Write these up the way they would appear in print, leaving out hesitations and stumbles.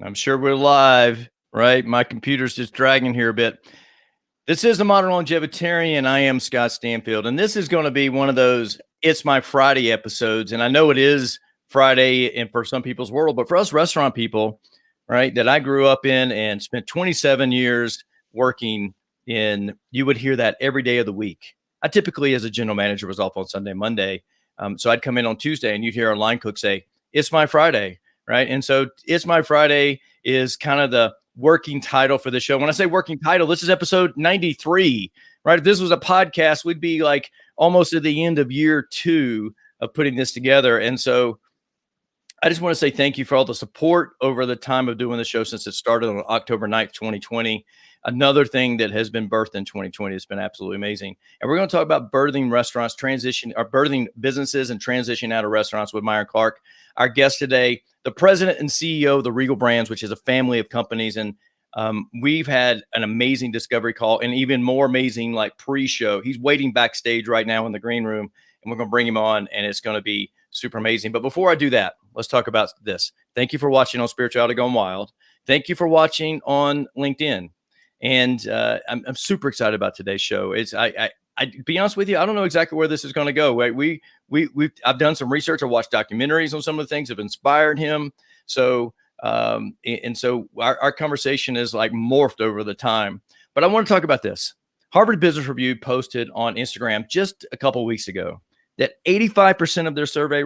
I'm sure we're live, right? My computer's just dragging here a bit. This is the Modern Longevitarian. I am Scott Stanfield, and this is going to be one of those It's My Friday episodes. And I know it is Friday and for some people's world, but for us restaurant people, right, that I grew up in and spent 27 years working in, you would hear that every day of the week. I typically, as a general manager, was off on Sunday, Monday. So I'd come in on Tuesday and you'd hear our line cook say, It's my Friday, right? And so It's My Friday is kind of the working title for the show. When I say working title, this is episode 93, right? If this was a podcast, we'd be like almost at the end of year 2 of putting this together. And so I just want to say thank you for all the support over the time of doing the show since it started on October 9th, 2020. Another thing that has been birthed in 2020 has been absolutely amazing. And we're going to talk about birthing restaurants, transition, or birthing businesses and transitioning out of restaurants with Myron Clark. Our guest today, the president and CEO of the Regal Brands, which is a family of companies. And we've had an amazing discovery call and even more amazing like pre-show. He's waiting backstage right now in the green room, and we're going to bring him on, and it's going to be super amazing. But before I do that, let's talk about this. Thank you for watching on Spirituality Gone Wild. Thank you for watching on LinkedIn. And I'm super excited about today's show. I be honest with you, I don't know exactly where this is going to go. Right? I've done some research. I watched documentaries on some of the things that have inspired him. So so our conversation is like morphed over the time. But I want to talk about this. Harvard Business Review posted on Instagram just a couple of weeks ago that 85% of their survey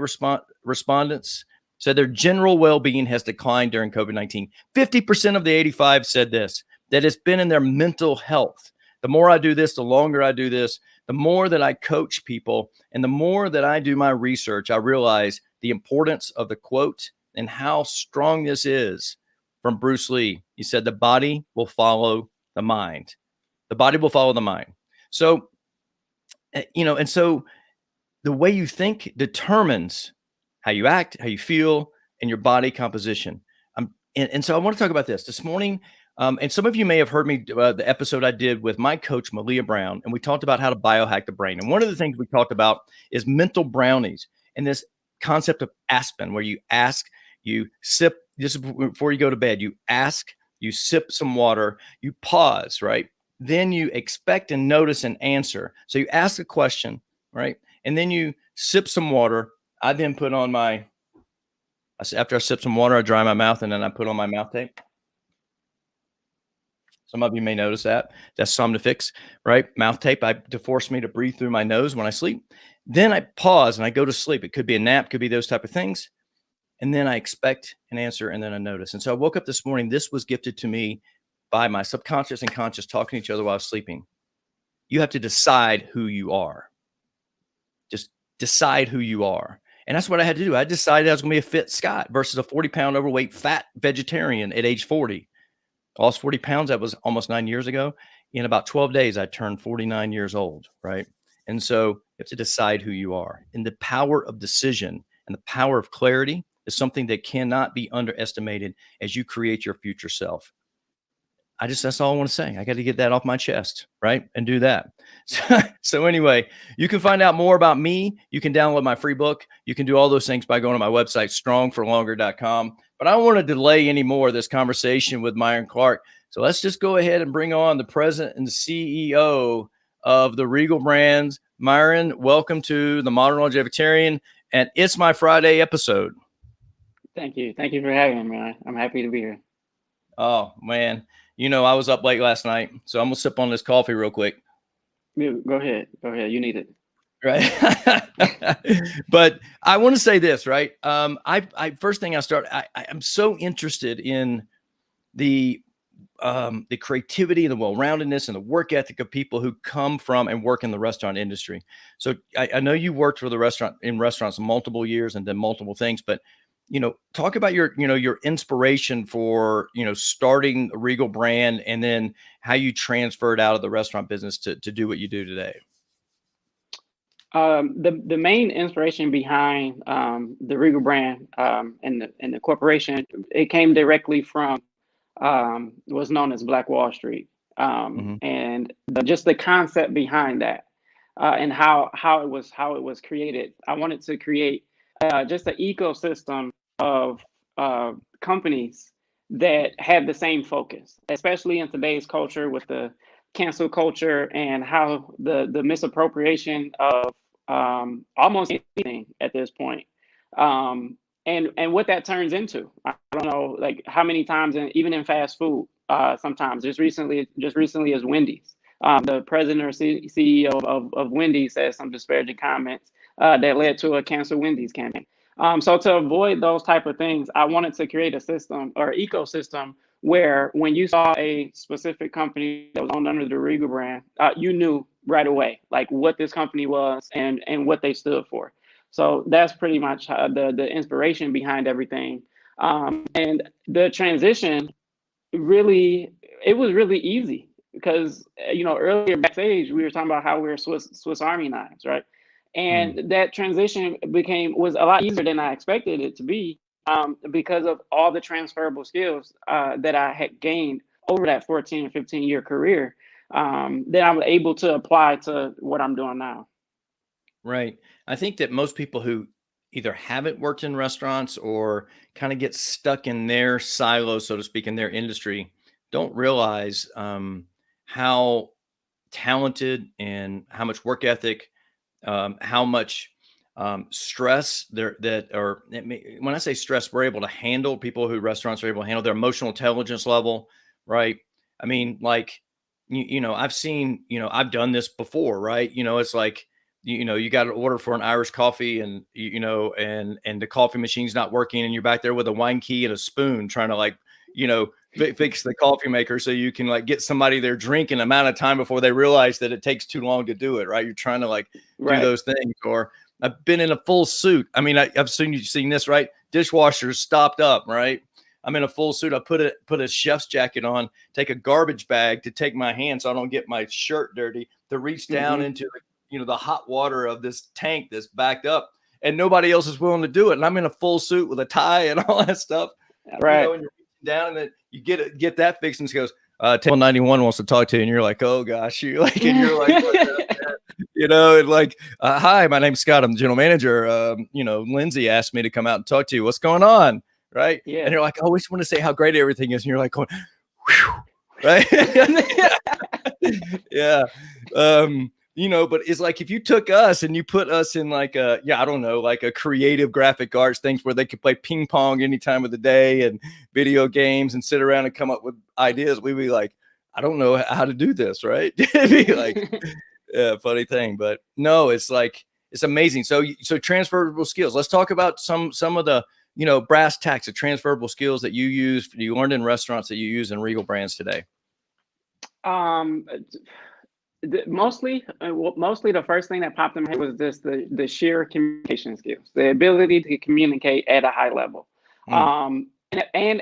respondents said their general well-being has declined during COVID-19. 50% of the 85 said this, that it's been in their mental health. The more I do this, the longer I do this, the more that I coach people, and the more that I do my research, I realize the importance of the quote and how strong this is from Bruce Lee. He said, the body will follow the mind. The body will follow the mind. So, and so the way you think determines how you act, how you feel, and your body composition. And so I want to talk about this morning. And some of you may have heard me the episode I did with my coach, Malia Brown, and we talked about how to biohack the brain. And one of the things we talked about is mental brownies and this concept of Aspen, where you ask, you sip, just before you go to bed, you ask, you sip some water, you pause, right? Then you expect and notice an answer. So you ask a question, right? And then you sip some water. I then put on after I sip some water, I dry my mouth, and then I put on my mouth tape. Some of you may notice that. That's Somnifix, right? Mouth tape to force me to breathe through my nose when I sleep. Then I pause and I go to sleep. It could be a nap, could be those type of things. And then I expect an answer, and then I notice. And so I woke up this morning. This was gifted to me by my subconscious and conscious talking to each other while I was sleeping. You have to decide who you are. Just decide who you are. And that's what I had to do. I decided I was going to be a fit Scott versus a 40-pound overweight fat vegetarian at age 40. I lost 40 pounds. That was almost 9 years ago. In about 12 days, I turned 49 years old, right? And so you have to decide who you are. And the power of decision and the power of clarity is something that cannot be underestimated as you create your future self. That's all I want to say. I got to get that off my chest, right? And do that. So anyway, you can find out more about me. You can download my free book. You can do all those things by going to my website, strongforlonger.com. But I don't want to delay any more of this conversation with Myron Clark. So let's just go ahead and bring on the president and CEO of the Regal Brands. Myron, welcome to the Modern Longevitarian, and It's My Friday episode. Thank you. Thank you for having me, man. I'm happy to be here. Oh, man. I was up late last night, so I'm going to sip on this coffee real quick. Go ahead. You need it. Right. But I want to say this, right? First thing I'm so interested in the creativity and the well-roundedness and the work ethic of people who come from and work in the restaurant industry. So I know you worked for restaurants multiple years and done multiple things, but talk about your inspiration for, starting a Regal Brand, and then how you transferred out of the restaurant business to do what you do today. The main inspiration behind the Regal Brand and the corporation, it came directly from what's known as Black Wall Street, and just the concept behind that, and how it was created. I wanted to create just an ecosystem of companies that have the same focus, especially in today's culture with the cancel culture and how the misappropriation of almost anything at this point. And what that turns into. I don't know, like how many times, even in fast food, sometimes just recently as Wendy's, the president or CEO of Wendy's said some disparaging comments that led to a cancel Wendy's campaign. So to avoid those type of things, I wanted to create a system or ecosystem where when you saw a specific company that was owned under the Regal brand, you knew right away like what this company was and what they stood for. So that's pretty much the inspiration behind everything. And the transition really, it was really easy because earlier backstage we were talking about how we were Swiss Army knives, right? And that transition was a lot easier than I expected it to be, because of all the transferable skills that I had gained over that 14 or 15 year career, that I was able to apply to what I'm doing now. Right. I think that most people who either haven't worked in restaurants or kind of get stuck in their silo, so to speak, in their industry, don't realize how talented and how much work ethic, how much stress when I say stress, we're able to handle. People who restaurants are able to handle their emotional intelligence level, right? I mean, like, I've seen, I've done this before, right? It's like, you got to order for an Irish coffee and, and the coffee machine's not working and you're back there with a wine key and a spoon trying to like, fix the coffee maker so you can like get somebody their drink in an amount of time before they realize that it takes too long to do it, right? You're trying to like do those things. Or I've been in a full suit. I mean, I've seen this, right? Dishwasher's stopped up, right? I'm in a full suit. I put a chef's jacket on, take a garbage bag to take my hand so I don't get my shirt dirty, to reach down into the hot water of this tank that's backed up, and nobody else is willing to do it. And I'm in a full suit with a tie and all that stuff. Right. And you're reaching down and then you get that fixed and she goes, table 91 wants to talk to you. And you're like, oh gosh, you're like, and like, hi, my name's Scott. I'm the general manager. Lindsay asked me to come out and talk to you. What's going on? Right. Yeah. And you're like, I always want to say how great everything is. And you're like, going, whew, right. Yeah. But it's like if you took us and you put us in like like a creative graphic arts things where they could play ping pong any time of the day and video games and sit around and come up with ideas, we'd be like, I don't know how to do this, right? It'd be like, yeah, funny thing. But no, it's like, it's amazing. So transferable skills. Let's talk about some of the, brass tacks of transferable skills that you learned in restaurants that you use in Regal Brands today. Mostly the first thing that popped in my head was just the sheer communication skills, the ability to communicate at a high level, and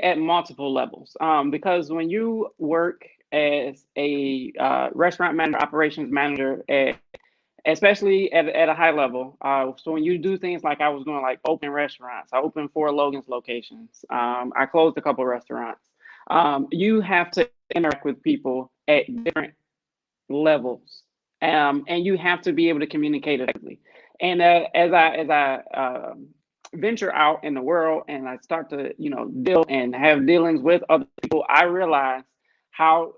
at multiple levels. Because when you work as a restaurant manager, operations manager, especially at a high level, so when you do things like I was doing, like open restaurants, I opened 4 Logan's locations, I closed a couple restaurants. You have to interact with people at different levels, and you have to be able to communicate effectively. And as I venture out in the world and I start to deal and have dealings with other people, I realize how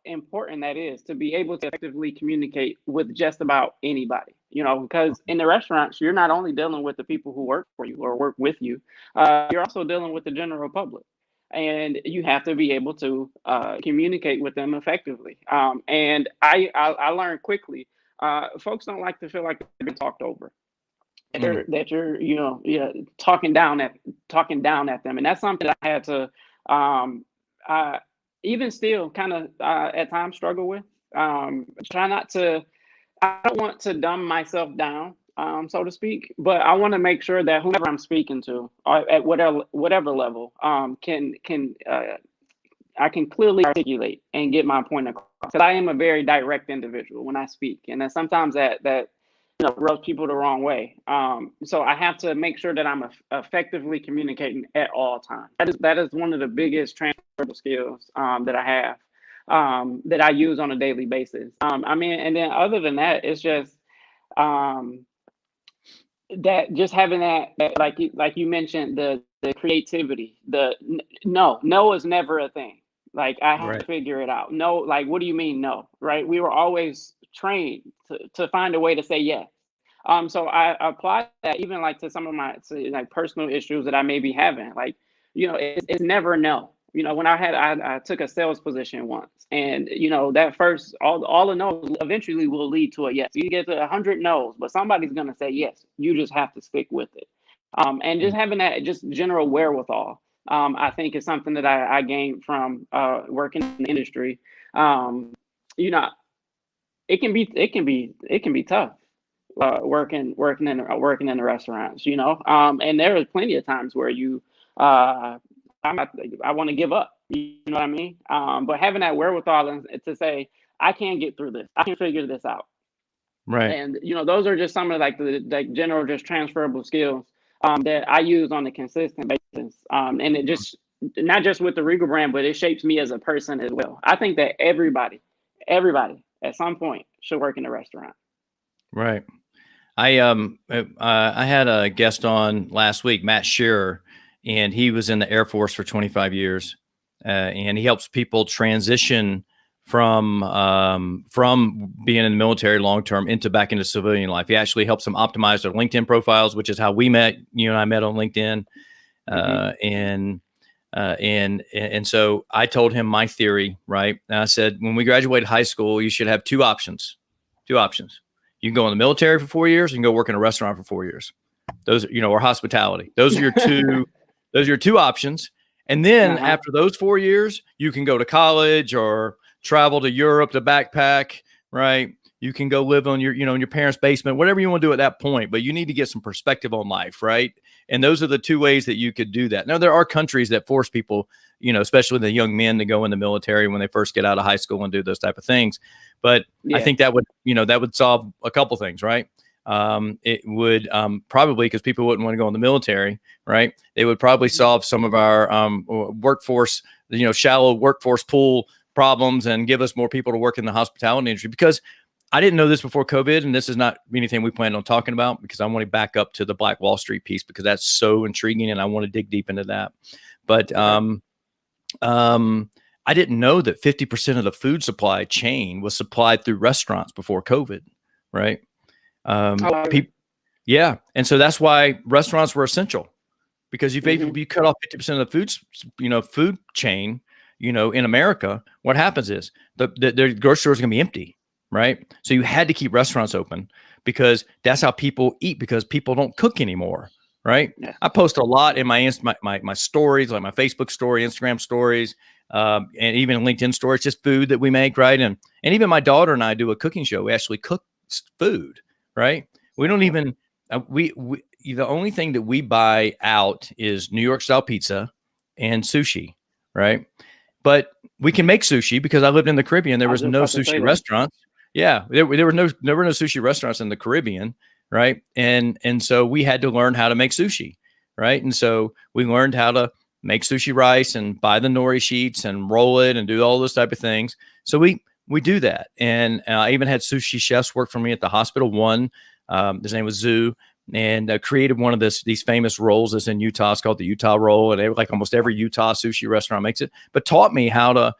important that is to be able to effectively communicate with just about anybody. Because in the restaurants, you're not only dealing with the people who work for you or work with you, you're also dealing with the general public. And you have to be able to communicate with them effectively. And I learned quickly, folks don't like to feel like they've been talked over, that you're talking down at them, and that's something that I had to even still kind of at times struggle with. Try not to. I don't want to dumb myself down, so to speak, but I want to make sure that whoever I'm speaking to, at whatever level, I can clearly articulate and get my point across. Because I am a very direct individual when I speak, and then sometimes that rubs people the wrong way. So I have to make sure that I'm effectively communicating at all times. That is one of the biggest transferable skills that I have, that I use on a daily basis. And then other than that, it's just that just having that like you mentioned, the the creativity, no is never a thing. Like, I have to Right. figure it out. No, like, what do you mean no? Right? We were always trained to find a way to say yes. So I apply that even like to some of my like personal issues that I may be having. Like, it's never no. When I took a sales position once, and that first all the no's eventually will lead to a yes. You get to 100 no's, but somebody's gonna say yes. You just have to stick with it. And just having that just general wherewithal, I think is something that I gained from working in the industry. You know, it can be tough working in the restaurants. And there are plenty of times where I want to give up. You know what I mean? But having that wherewithal to say, I can get through this. I can figure this out. Right. And those are just some of like the like general just transferable skills that I use on a consistent basis. And it just not just with the Regal brand, but it shapes me as a person as well. I think that everybody at some point should work in a restaurant. Right. I had a guest on last week, Matt Shearer, and he was in the Air Force for 25 years, and he helps people transition from being in the military long term back into civilian life. He actually helps them optimize their LinkedIn profiles, which is how we met. You and I met on LinkedIn, and so I told him my theory, right? And I said, when we graduated high school, you should have two options. Two options. You can go in the military for 4 years, you can go work in a restaurant for 4 years. Those, or hospitality. Those are your two. Those are your two options. And then after those 4 years, you can go to college or travel to Europe to backpack, right? You can go live on in your parents' basement, whatever you want to do at that point. But you need to get some perspective on life, right? And those are the two ways that you could do that. Now, there are countries that force people, especially the young men, to go in the military when they first get out of high school and do those type of things. But I think that would solve a couple things, right? It would probably, because people wouldn't want to go in the military, right? They would probably solve some of our workforce, shallow workforce pool problems, and give us more people to work in the hospitality industry. Because I didn't know this before COVID, and this is not anything we planned on talking about, because I want to back up to the Black Wall Street piece, because that's so intriguing, and I want to dig deep into that. But I didn't know that 50% of the food supply chain was supplied through restaurants before COVID, right? Yeah. And so that's why restaurants were essential, because if you cut off 50% of the food chain, in America, what happens is the grocery stores are going to be empty, right? So you had to keep restaurants open, because that's how people eat, because people don't cook anymore, right? Yeah. I post a lot in my stories, like my Facebook story, Instagram stories, and even LinkedIn stories, just food that we make, right? And even my daughter and I do a cooking show. We actually cook food, right? We don't even the only thing that we buy out is New York style pizza and sushi, right? But we can make sushi, because I lived in the Caribbean. There was no sushi restaurants. Yeah, there were no sushi restaurants in the Caribbean, right? And so we had to learn how to make sushi, right? And so we learned how to make sushi rice and buy the nori sheets and roll it and do all those type of things. So we do that. And I even had sushi chefs work for me at the hospital. One, his name was Zoo, and created one of these famous rolls that's in Utah. It's called the Utah roll. And like almost every Utah sushi restaurant makes it, but taught me how to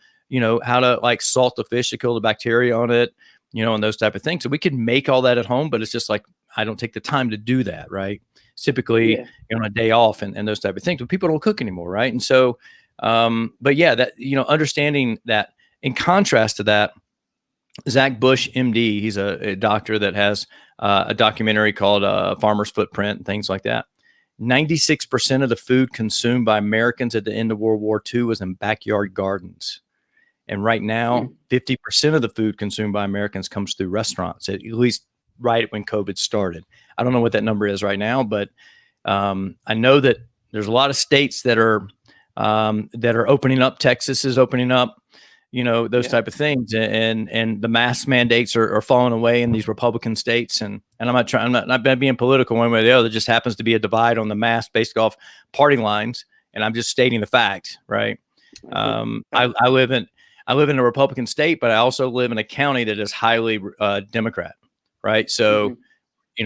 like salt the fish to kill the bacteria on it, and those type of things. So we could make all that at home, but it's just like, I don't take the time to do that, right? It's typically on a day off and those type of things, but people don't cook anymore, right? And so, but yeah, that, understanding that. In contrast to that, Zach Bush, MD, he's a doctor that has a documentary called Farmer's Footprint and things like that. 96% of the food consumed by Americans at the end of World War II was in backyard gardens. And right now, 50% of the food consumed by Americans comes through restaurants, at least right when COVID started. I don't know what that number is right now, but I know that there's a lot of states that are opening up. Texas is opening up, those type of things. And the mask mandates are falling away in these Republican states. And I'm not being political one way or the other. There just happens to be a divide on the mask based off party lines. And I'm just stating the fact, right? I live in a Republican state, but I also live in a county that is highly Democrat, right? So,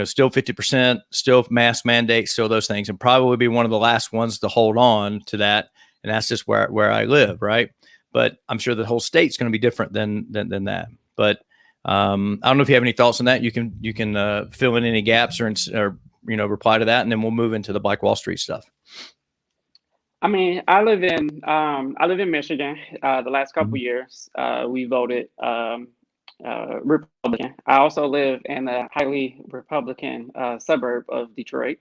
still 50%, still mask mandates, still those things, and probably be one of the last ones to hold on to that. And that's just where I live, right? But I'm sure the whole state's going to be different than that. But I don't know if you have any thoughts on that. You can fill in any gaps or reply to that, and then we'll move into the Black Wall Street stuff. I mean, I live in Michigan. The last couple years, we voted Republican. I also live in a highly Republican suburb of Detroit.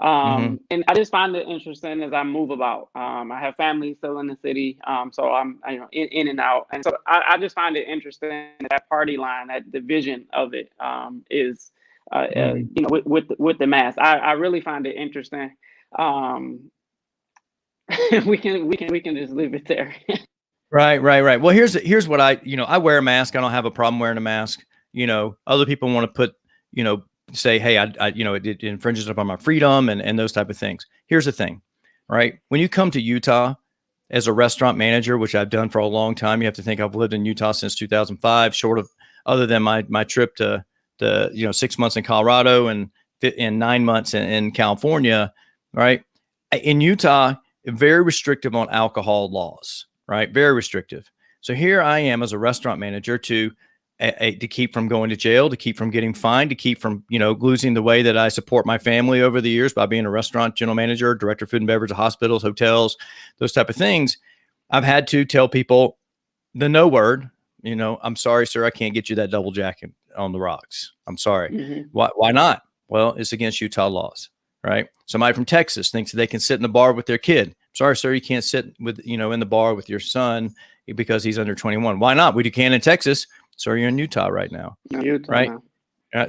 And I just find it interesting as I move about. I have family still in the city, so I'm in and out, and so I just find it interesting that party line, that division of it is with the mask. I really find it interesting. We can just leave it there. Right. Well, here's what I wear a mask. I don't have a problem wearing a mask. Other people want to put, say, hey, it infringes upon my freedom and those type of things. Here's the thing, right? When you come to Utah as a restaurant manager, which I've done for a long time, you have to think I've lived in Utah since 2005, other than my trip to 6 months in Colorado and 9 months in California, right? In Utah, very restrictive on alcohol laws, right? Very restrictive. So here I am as a restaurant manager to keep from going to jail, to keep from getting fined, to keep from, losing the way that I support my family over the years by being a restaurant general manager, director of food and beverage, hospitals, hotels, those type of things. I've had to tell people the no word, I'm sorry, sir, I can't get you that double jacket on the rocks. I'm sorry. Mm-hmm. Why not? Well, it's against Utah laws, right? Somebody from Texas thinks that they can sit in the bar with their kid. Sorry, sir, you can't sit with, in the bar with your son because he's under 21. Why not? We can in Texas. So you're in Utah right now, right?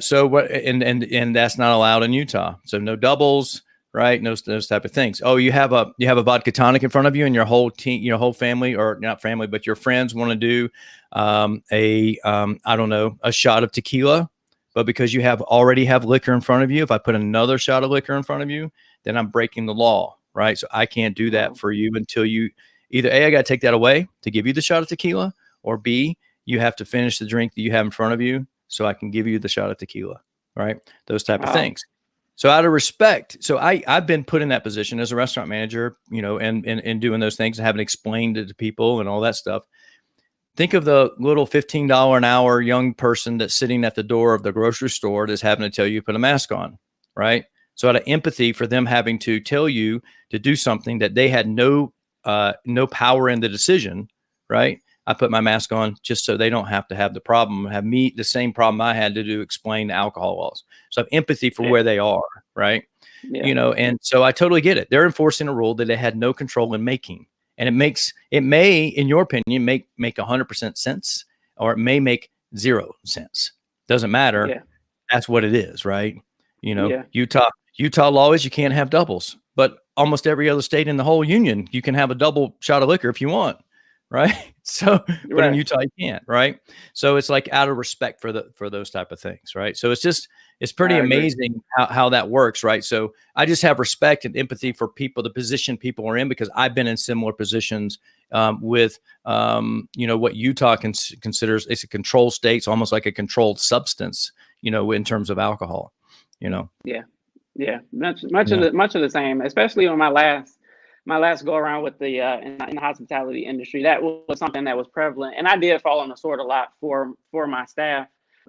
So what? And that's not allowed in Utah. So no doubles, right? No those type of things. Oh, you have a vodka tonic in front of you, and your whole team, your whole family, or not family, but your friends want to do a shot of tequila, but because you already have liquor in front of you, if I put another shot of liquor in front of you, then I'm breaking the law, right? So I can't do that for you until you either A, I got to take that away to give you the shot of tequila, or B, you have to finish the drink that you have in front of you so I can give you the shot of tequila, right? Those type of things. So out of respect, so I've been put in that position as a restaurant manager, and doing those things and having explained it to people and all that stuff. Think of the little $15 an hour young person that's sitting at the door of the grocery store that's having to tell you to put a mask on, right? So out of empathy for them having to tell you to do something that they had no power in the decision, right? I put my mask on just so they don't have to have the same problem I had to explain the alcohol laws. So I have empathy for where they are, right? Yeah. And so I totally get it. They're enforcing a rule that they had no control in making. And it may, in your opinion, make 100% sense, or it may make 0 sense. Doesn't matter. Yeah. That's what it is, right? Utah law is you can't have doubles, but almost every other state in the whole union, you can have a double shot of liquor if you want. Right. So, but in Utah, you can't. Right. So it's like out of respect for those type of things. Right. So it's pretty amazing how that works. Right. So I just have respect and empathy for the position people are in, because I've been in similar positions with, what Utah considers it's a controlled state. It's almost like a controlled substance, in terms of alcohol, Yeah. Yeah. Much of the same, especially on my last go around with the in the hospitality industry. That was something that was prevalent, and I did fall on the sword a lot for my staff,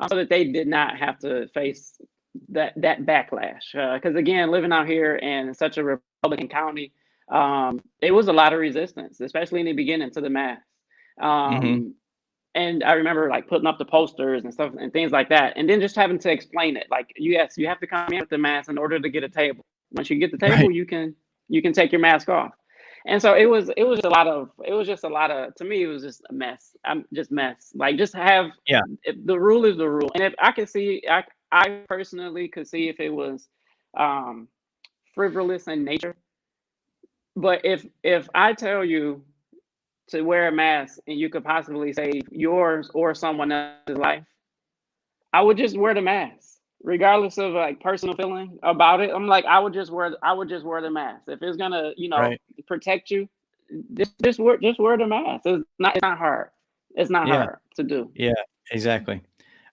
so that they did not have to face that backlash. Because again, living out here in such a Republican county, it was a lot of resistance, especially in the beginning, to the mask. And I remember like putting up the posters and stuff and things like that, and then just having to explain it. Like, yes, you have to come in with the mask in order to get a table. Once you get the table, you can take your mask off. And so it was just a lot of, to me, it was just a mess. I'm just mess. Like, just have, the rule is the rule. And if I could see, I personally could see if it was frivolous in nature. But if I tell you to wear a mask and you could possibly save yours or someone else's life, I would just wear the mask, regardless of like personal feeling about it. I'm like, I would just wear the mask. If it's gonna, protect you, just wear the mask. It's not hard. It's not hard to do. Yeah, exactly.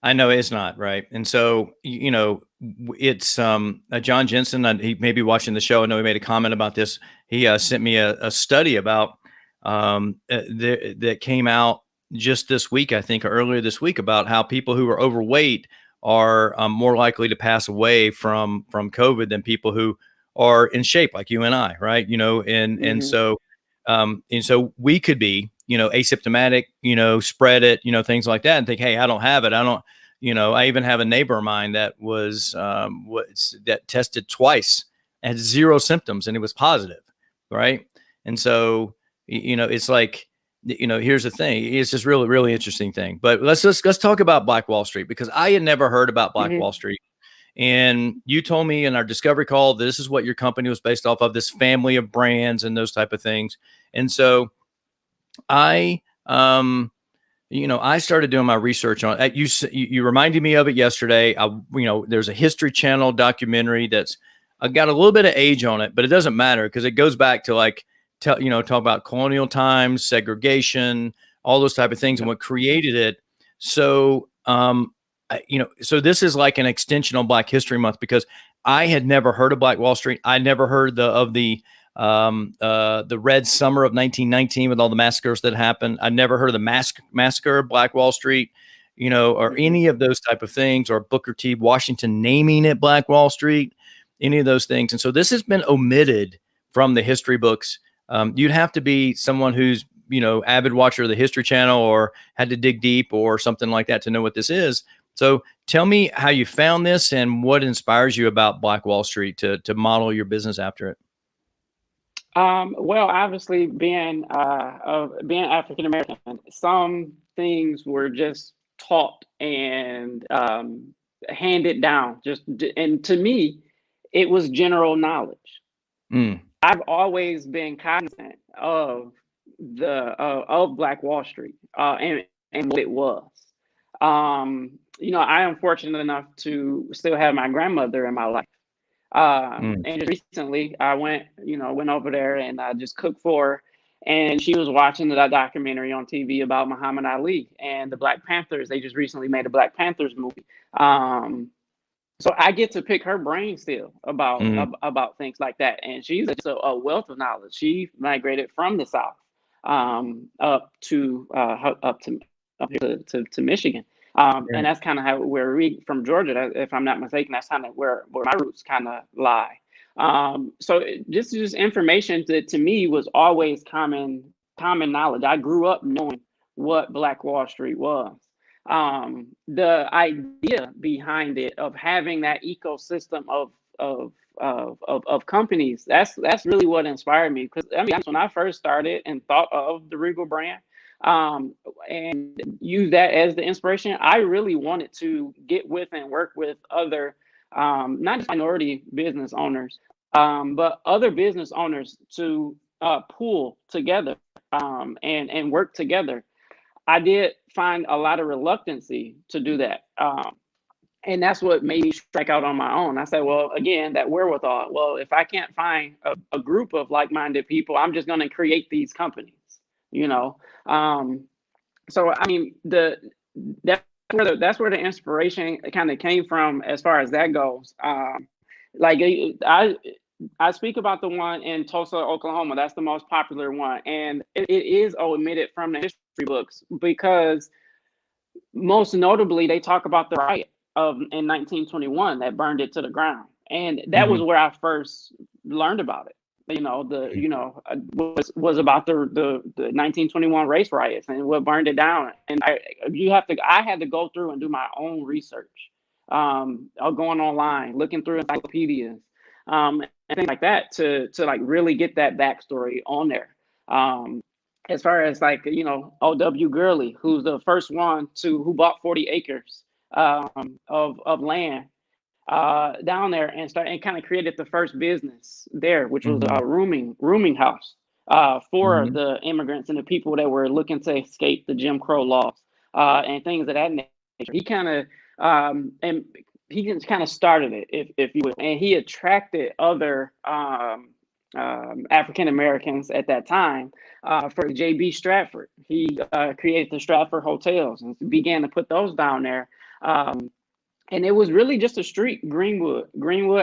I know it's not, right. And so, it's John Jensen. He may be watching the show. I know he made a comment about this. He sent me a study about that came out just this week, I think, or earlier this week, about how people who are overweight are more likely to pass away from COVID than people who are in shape, like you and I, right? And so we could be, asymptomatic, spread it, things like that, and think, hey, I don't have it. I don't. I even have a neighbor of mine that that tested twice, had zero symptoms, and it was positive, right? And so, it's like, here's the thing. It's just really, really interesting thing. But let's talk about Black Wall Street, because I had never heard about Black Wall Street. And you told me in our discovery call, this is what your company was based off of, this family of brands and those type of things. And so I started doing my research on it. You reminded me of it yesterday. There's a History Channel documentary that's got a little bit of age on it, but it doesn't matter, because it goes back to talk about colonial times, segregation, all those type of things, and what created it. So, so this is like an extension on Black History Month, because I had never heard of Black Wall Street. I never heard of the Red Summer of 1919 with all the massacres that happened. I never heard of the massacre of Black Wall Street, or any of those type of things, or Booker T. Washington naming it Black Wall Street, any of those things. And so this has been omitted from the history books. You'd have to be someone who's, avid watcher of the History Channel, or had to dig deep or something like that to know what this is. So tell me how you found this and what inspires you about Black Wall Street to model your business after it. Well, obviously, being African American, some things were just taught and handed down. And to me, it was general knowledge. I've always been cognizant of of Black Wall Street and what it was. I am fortunate enough to still have my grandmother in my life. And just recently I went over there and I just cooked for her, and she was watching that documentary on TV about Muhammad Ali and the Black Panthers. They just recently made a Black Panthers movie. So I get to pick her brain still about things like that. And she's just a wealth of knowledge. She migrated from the South up here to Michigan. And that's kind of how from Georgia, if I'm not mistaken, that's kind of where my roots kind of lie. So just information that to me was always common knowledge. I grew up knowing what Black Wall Street was. The idea behind it of having that ecosystem of companies, that's really what inspired me. Because when I first started and thought of the Regal brand, and use that as the inspiration, I really wanted to get with and work with other, not just minority business owners, but other business owners to pool together and work together. I did find a lot of reluctancy to do that. And that's what made me strike out on my own. I said, well, again, that wherewithal. Well, if I can't find a group of like-minded people, I'm just going to create these companies, So, that's where the inspiration kind of came from as far as that goes. I speak about the one in Tulsa, Oklahoma. That's the most popular one. And it is omitted from the history books because most notably, they talk about the riot in 1921 that burned it to the ground. And that was where I first learned about it. Was about the 1921 race riots and what burned it down. And I had to go through and do my own research, going online, looking through encyclopedias, and things like that to like really get that backstory on there. As far as O.W. Gurley, who's the first one who bought 40 acres of land down there and kind of created the first business there, which was a rooming house for the immigrants and the people that were looking to escape the Jim Crow laws and things of that nature. He kind of started it, if you will, and he attracted other African Americans at that time. For J.B. Stratford, he created the Stratford hotels and began to put those down there. And it was really just a street, Greenwood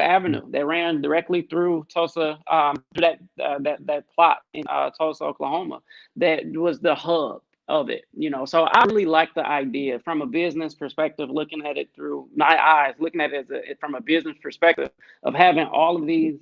Avenue, that ran directly through Tulsa, that plot in Tulsa, Oklahoma. That was the hub of it, you know. So I really like the idea from a business perspective, looking at it through my eyes, looking at it from a business perspective of having all of these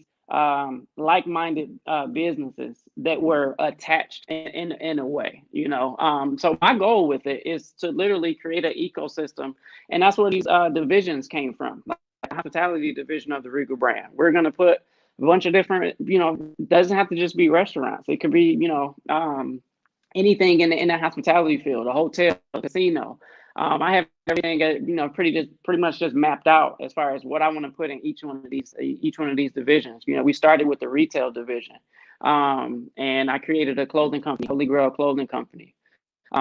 like-minded businesses that were attached in a way, you know. So my goal with it is to literally create an ecosystem, and that's where these divisions came from. Like the hospitality division of the Regal brand. We're gonna put a bunch of different, you know, doesn't have to just be restaurants. It could be, you know, anything in the hospitality field, a hotel, a casino. I have everything, you know, pretty much just mapped out as far as what I want to put in each one of these divisions. You know, we started with the retail division, and I created a clothing company, Holy Grail Clothing Company,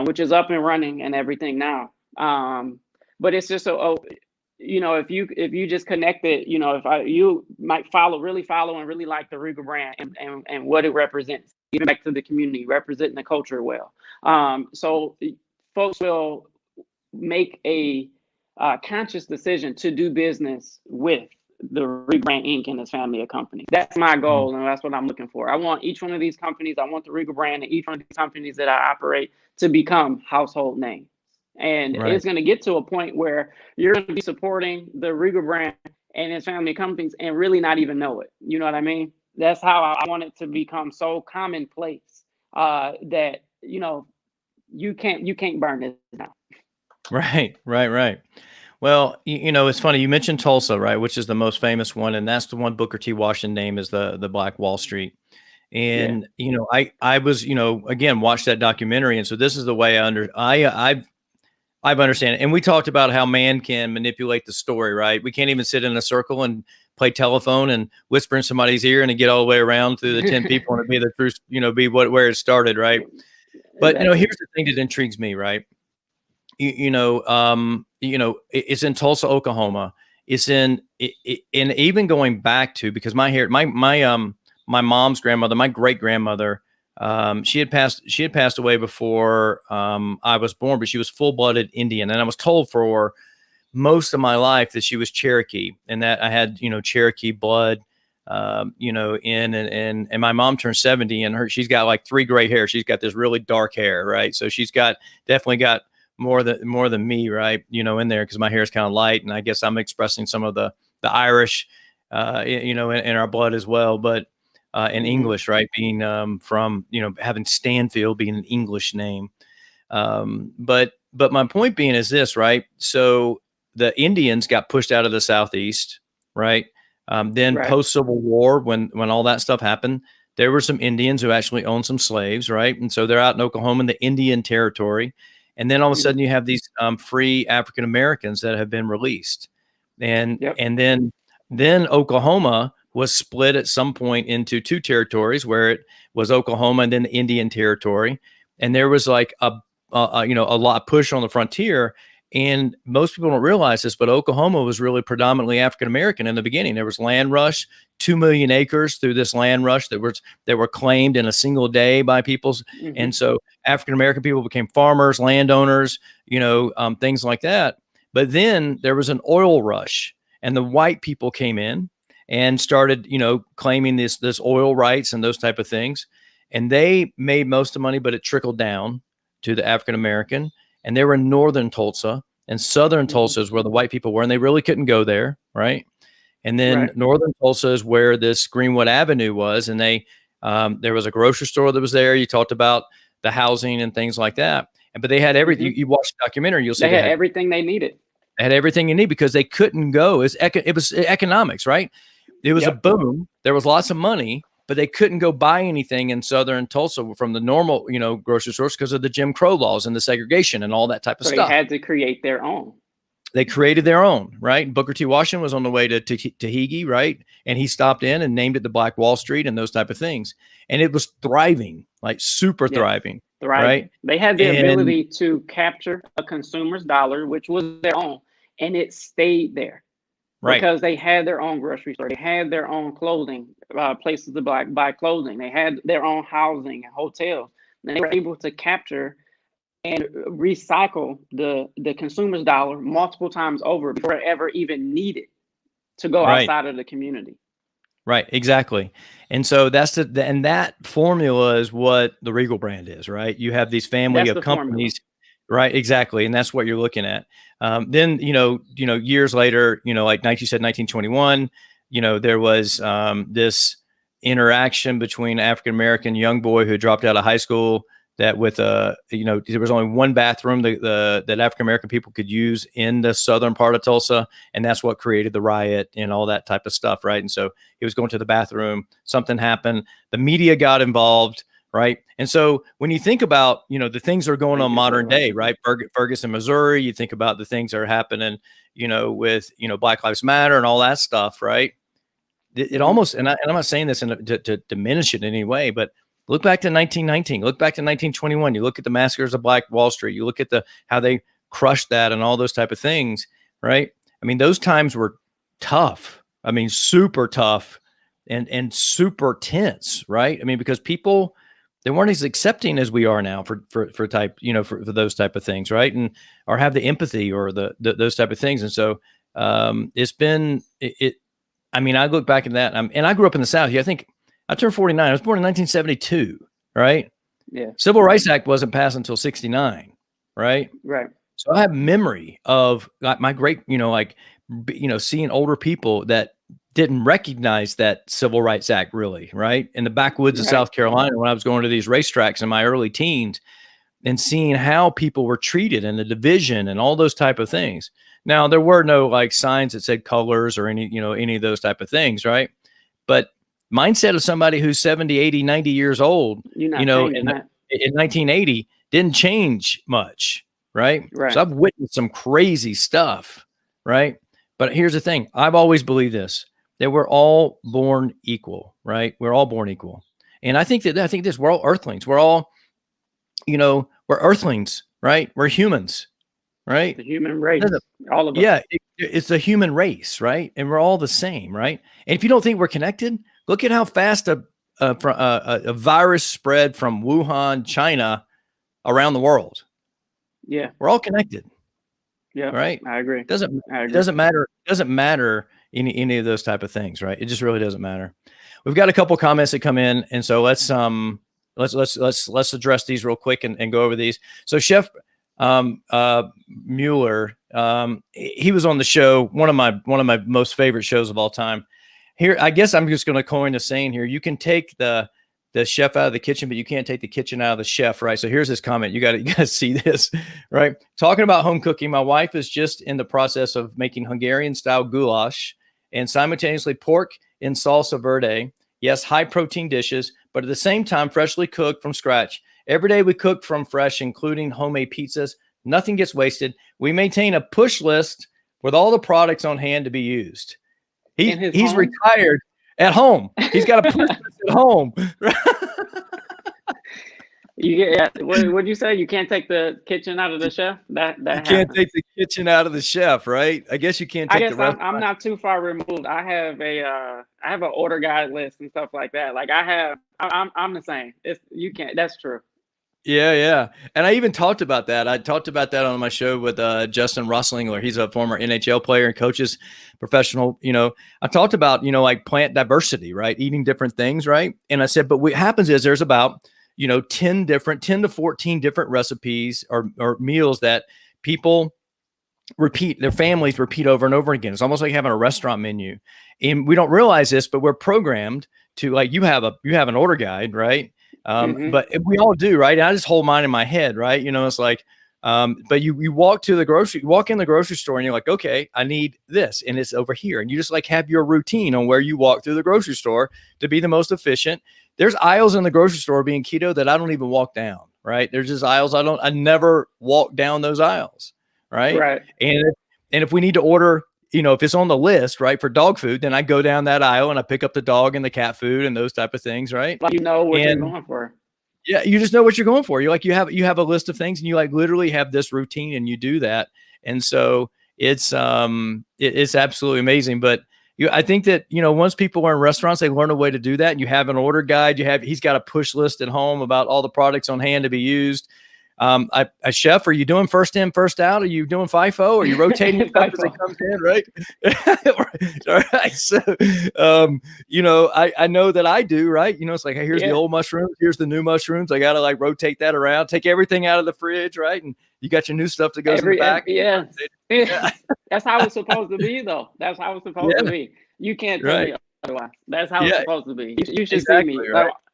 which is up and running and everything now. But it's just you know, if you just connect it, you know, you might really follow and really like the Regal brand and what it represents, giving back to the community, representing the culture well. So folks will make a conscious decision to do business with the Regal Brand Inc. and its family of companies. That's my goal, and that's what I'm looking for. I want each one of these companies, I want the Regal Brand and each one of these companies that I operate to become household names. And it's going to get to a point where you're going to be supporting the Regal Brand and its family of companies and really not even know it. You know what I mean? That's how I want it to become so commonplace that, you know, you can't burn this down. Right. Well, you know, it's funny. You mentioned Tulsa, right, which is the most famous one, and that's the one Booker T. Washington name is the Black Wall Street. And you know, I was, you know, again, watched that documentary, and so this is the way I've understand it. And we talked about how man can manipulate the story, right? We can't even sit in a circle and play telephone and whisper in somebody's ear and get all the way around through the 10 people and be the truth, you know, be where it started, right? But you know, here's the thing that intrigues me, right? You know, it's in Tulsa, Oklahoma. It's in even going back to, because my mom's grandmother, my great grandmother, she had passed away before I was born, but she was full-blooded Indian, and I was told for most of my life that she was Cherokee, and that I had, you know, Cherokee blood, you know, and my mom turned 70, and she's got like 3 gray hair. She's got this really dark hair, right? So she's definitely got more than me, right? You know, in there, because my hair is kind of light, and I guess I'm expressing some of the Irish, you know, in our blood as well, but. In English, right? Being from, you know, having Stanfield being an English name. But my point being is this, right? So the Indians got pushed out of the Southeast, right? Then post-Civil War, when all that stuff happened, there were some Indians who actually owned some slaves, right? And so they're out in Oklahoma in the Indian Territory. And then all of a sudden you have these free African Americans that have been released. And then Oklahoma was split at some point into 2 territories, where it was Oklahoma and then the Indian Territory. And there was like a lot of push on the frontier. And most people don't realize this, but Oklahoma was really predominantly African American in the beginning. There was land rush, 2 million acres through this land rush that were claimed in a single day by peoples. And so African American people became farmers, landowners, you know, things like that. But then there was an oil rush, and the white people came in and started, you know, claiming this oil rights and those type of things. And they made most of the money, but it trickled down to the African American. And they were in northern Tulsa, and southern Tulsa is where the white people were, and they really couldn't go there, right? And then northern Tulsa is where this Greenwood Avenue was, and there was a grocery store that was there. You talked about the housing and things like that. But they had everything. You watch the documentary, you'll see they had everything they needed. They had everything you need because they couldn't go. It was economics, right? It was a boom. There was lots of money, but they couldn't go buy anything in southern Tulsa from the normal, you know, grocery stores because of the Jim Crow laws and the segregation and all that type of stuff. They had to create their own. They created their own, right? Booker T. Washington was on the way to Tahiti, right? And he stopped in and named it the Black Wall Street and those type of things. And it was thriving, like super thriving, right? They had the ability to capture a consumer's dollar, which was their own, and it stayed there. Right. Because they had their own grocery store. They had their own clothing, places to buy clothing. They had their own housing and hotels. And they were able to capture and recycle the consumer's dollar multiple times over before it ever even needed to go outside of the community. Right, exactly. And so that's and that formula is what the Regal brand is, right? You have these family of companies, right? Exactly, and that's what you're looking at. Then years later, like you said, 1921, there was this interaction between African American young boy who dropped out of high school that with there was only one bathroom that African American people could use in the southern part of Tulsa, and that's what created the riot and all that type of stuff, right? And so he was going to the bathroom, something happened, the media got involved, right? And so when you think about the things that are going on modern day, right? Ferguson, Missouri, you think about the things that are happening, with Black Lives Matter and all that stuff, right? It almost, and I'm not saying this to diminish it in any way, but look back to 1919, look back to 1921. You look at the massacres of Black Wall Street. You look at how they crushed that and all those type of things, right? I mean, those times were tough. I mean, super tough and super tense, right? I mean, because people, they weren't as accepting as we are now for those type of things, right? And or have the empathy or those type of things. And so it's been it. I mean, I look back at that, and I grew up in the South. Yeah, I think I turned 49. I was born in 1972, right? Yeah. Civil Rights Act wasn't passed until 69, right? Right. So I have memory of my great, seeing older people that didn't recognize that Civil Rights Act really, right? In the backwoods of South Carolina, when I was going to these racetracks in my early teens and seeing how people were treated and the division and all those type of things. Now, there were no signs that said colors or any of those type of things, right? But mindset of somebody who's 70, 80, 90 years old, in 1980 didn't change much, right? So I've witnessed some crazy stuff, right? But here's the thing. I've always believed this, that we're all born equal, right? We're all born equal. And I think this, we're all earthlings. We're all, we're earthlings, right? We're humans, right? The human race, all of us. Yeah, it's the human race, right? And we're all the same, right? And if you don't think we're connected, look at how fast a virus spread from Wuhan, China, around the world. Yeah, we're all connected. Yeah, right. I agree. It doesn't matter. It doesn't matter any of those type of things, right? It just really doesn't matter. We've got a couple comments that come in, and so let's address these real quick and go over these. So Chef Mueller, he was on the show, one of my most favorite shows of all time. Here, I guess I'm just going to coin a saying here. You can take the chef out of the kitchen, but you can't take the kitchen out of the chef, right? So here's his comment. You got to see this, right? Talking about home cooking, my wife is just in the process of making Hungarian style goulash and simultaneously pork in salsa verde. Yes, high protein dishes, but at the same time, freshly cooked from scratch. Every day we cook from fresh, including homemade pizzas. Nothing gets wasted. We maintain a push list with all the products on hand to be used. He's retired at home. He's got a push list at home. What'd you say? You can't take the kitchen out of the chef? That you can't take the kitchen out of the chef, right? I guess you can't take the restaurant. I'm not too far removed. I have an order guide list and stuff like that. Like I'm the same. You can't. That's true. Yeah. And I even talked about that. I talked about that on my show with Justin Rosslinger. He's a former NHL player and coaches, professional. I talked about, like plant diversity, right? Eating different things, right? And I said, but what happens is there's about, 10 to 14 different recipes or meals that people repeat, their families repeat over and over again. It's almost like having a restaurant menu. And we don't realize this, but we're programmed to, like, you have an order guide, right? But we all do, right? And I just hold mine in my head, right? It's like, but you walk in the grocery store and you're like, okay, I need this. And it's over here. And you just like have your routine on where you walk through the grocery store to be the most efficient. There's aisles in the grocery store being keto that I don't even walk down, right? There's just aisles I never walk down those aisles, right? Right. And if we need to order, if it's on the list, right, for dog food, then I go down that aisle and I pick up the dog and the cat food and those type of things, right? Like what you're going for. Yeah, you just know what you're going for. You have a list of things and you like literally have this routine and you do that. And so it's absolutely amazing. But I think that, once people are in restaurants, they learn a way to do that. And you have an order guide. He's got a push list at home about all the products on hand to be used. I chef, are you doing first in, first out? Are you doing FIFO? Are you rotating stuff as it comes in? Right. All right. So, I know that I do, right. It's like, hey, here's the old mushrooms. Here's the new mushrooms. I got to like rotate that around, take everything out of the fridge. Right. And you got your new stuff that goes in the back. Yeah. That's how it's supposed to be though. That's how it's supposed to be. You can't tell me otherwise. That's how it's supposed to be. You should see me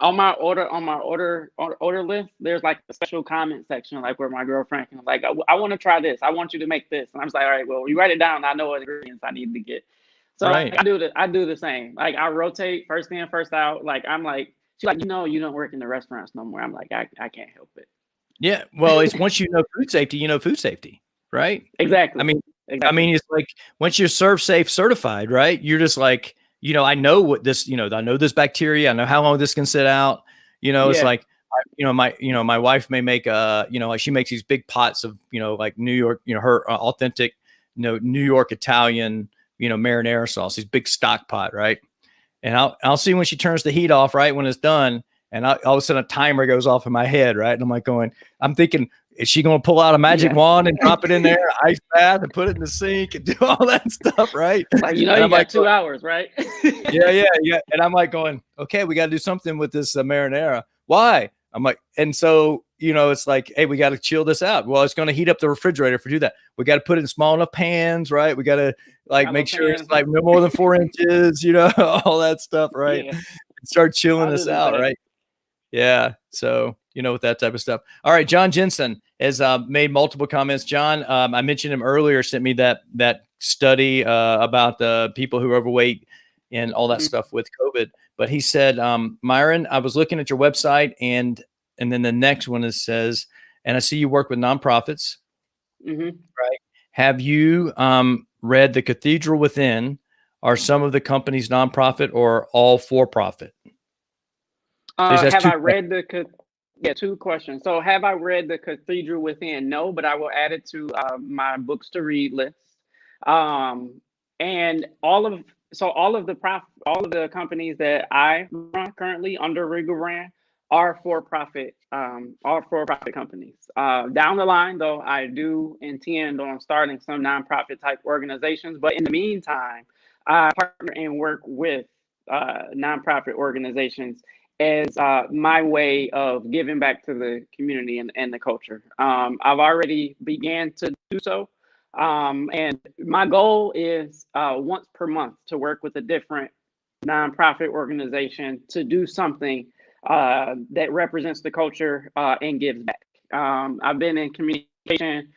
on my order list. There's like a special comment section, like where my girlfriend can like, I want to try this. I want you to make this, and I'm just like, all right, well, you write it down. I know what ingredients I need to get. So I do the same. Like I rotate first in, first out. Like I'm like, she's like, you don't work in the restaurants no more. I'm like, I can't help it. Yeah. Well, it's once you know food safety, right? Exactly. I mean, it's like once you're Serve Safe certified, right? You're just like, I know what this, I know this bacteria. I know how long this can sit out. It's like, my wife may make like she makes these big pots of, like New York, her authentic, New York Italian, marinara sauce, these big stock pot, right? And I'll see when she turns the heat off, right when it's done, and all of a sudden a timer goes off in my head, right? And I'm like I'm thinking, is she going to pull out a magic wand and drop it in there, ice bath, and put it in the sink and do all that stuff, right? Like, you got like 2 hours, right? yeah. And I'm like going, okay, we got to do something with this marinara. Why? I'm like, and so, it's like, hey, we got to chill this out. Well, it's going to heat up the refrigerator if we do that. We got to put it in small enough pans, right? We got to like make sure it's like no more than 4 inches, all that stuff, right? Yeah. And start chilling this out, right? Yeah. So, with that type of stuff. All right. John Jensen has made multiple comments. John, I mentioned him earlier, sent me that study about the people who are overweight and all that stuff with COVID. But he said, Myron, I was looking at your website and then the next one says, and I see you work with nonprofits, right? Have you read The Cathedral Within? Are some of the companies nonprofit or all for profit? Have I read two questions. So have I read The Cathedral Within? No, but I will add it to my books to read list. And all of the companies that I run currently under Regal Brand are for-profit companies. Down the line, though, I do intend on starting some nonprofit type organizations. But in the meantime, I partner and work with nonprofit organizations as my way of giving back to the community and the culture. I've already began to do so. And my goal is once per month to work with a different nonprofit organization to do something that represents the culture and gives back. I've been in communication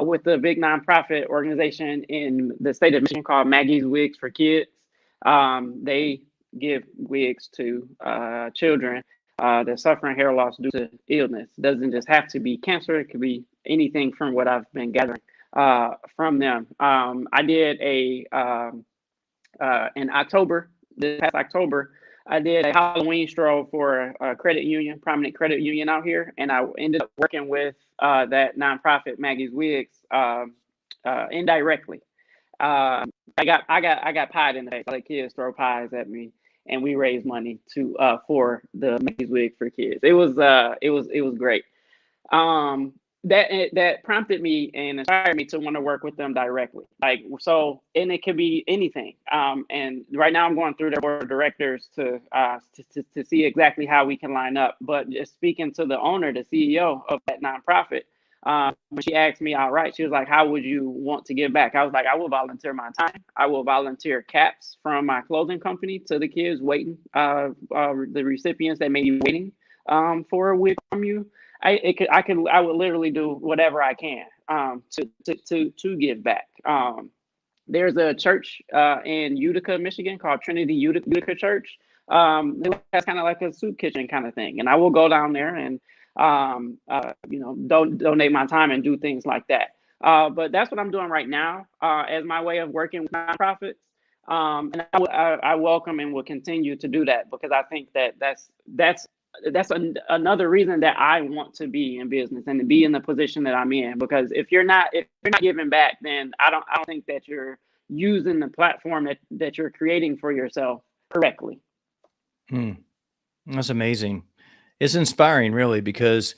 with a big nonprofit organization in the state of Michigan called Maggie's Wigs for Kids. They give wigs to children that suffering hair loss due to illness. It doesn't just have to be cancer. It could be anything from what I've been gathering from them. I did in October, this past October, I did a Halloween stroll for a credit union, prominent credit union out here. And I ended up working with that nonprofit Maggie's Wigs indirectly. I got pied in the face. I let kids throw pies at me, and we raised money for the Maggie's Wig for Kids. It was great. That prompted me and inspired me to want to work with them directly. And it could be anything. And right now I'm going through their board of directors to see exactly how we can line up. But just speaking to the owner, the CEO of that nonprofit, when she asked me outright, she was like, how would you want to give back? I was like, I will volunteer my time. I will volunteer caps from my clothing company to the kids waiting, the recipients that may be waiting for a wig from you. I would literally do whatever I can to give back. There's a church in Utica, Michigan called Trinity Utica Church. It has kind of like a soup kitchen kind of thing, and I will go down there and donate my time and do things like that. But that's what I'm doing right now as my way of working with nonprofits. And I welcome and will continue to do that because I think that that's another reason that I want to be in business and to be in the position that I'm in. Because if you're not giving back, then I don't think that you're using the platform that you're creating for yourself correctly. That's amazing. It's inspiring, really, because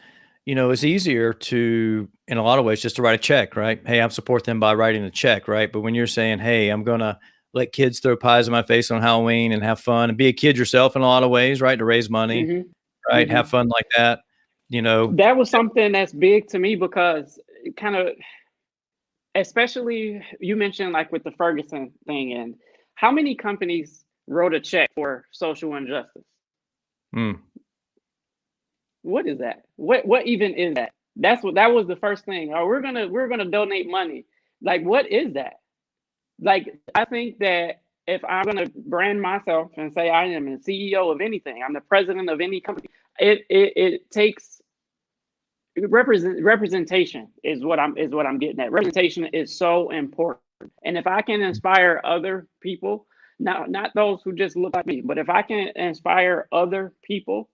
it's easier to, in a lot of ways, just to write a check, right? Hey, I'm support them by writing a check, right? But when you're saying, hey, I'm gonna let kids throw pies in my face on Halloween and have fun and be a kid yourself in a lot of ways, right? To raise money, Mm-hmm. right? Mm-hmm. Have fun like that, you know. That was something that's big to me because it kind of, especially you mentioned like with the Ferguson thing, and how many companies wrote a check for social injustice? Mm, What is that? What even is that? That was the first thing. Oh, we're gonna donate money. Like, what is that? Like, I think that if I'm gonna brand myself and say I am the CEO of anything, I'm the president of any company, it takes representation is what I'm getting at. Representation is so important. And if I can inspire other people, not those who just look like me, but if I can inspire other people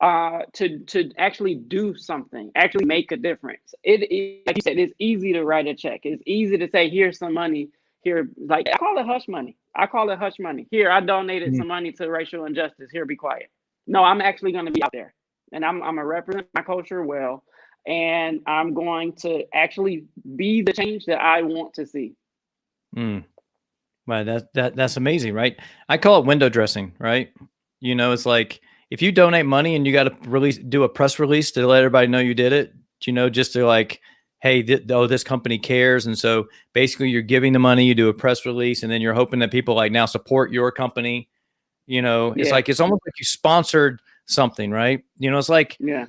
to actually do something, actually make a difference. Like you said, it's easy to write a check. It's easy to say, here's some money. Here, like I call it hush money. I call it hush money. Here, I donated mm, some money to racial injustice. Here, be quiet. No, I'm actually going to be out there, and I'm gonna represent my culture well, and I'm going to actually be the change that I want to see. mm. Wow, that's amazing, right? I call it window dressing, right? It's like if you donate money and you got to do a press release to let everybody know you did it, just to like, hey, this company cares, and so basically you're giving the money, you do a press release, and then you're hoping that people like now support your company. It's Yeah, like it's almost like you sponsored something, right? It's like yeah.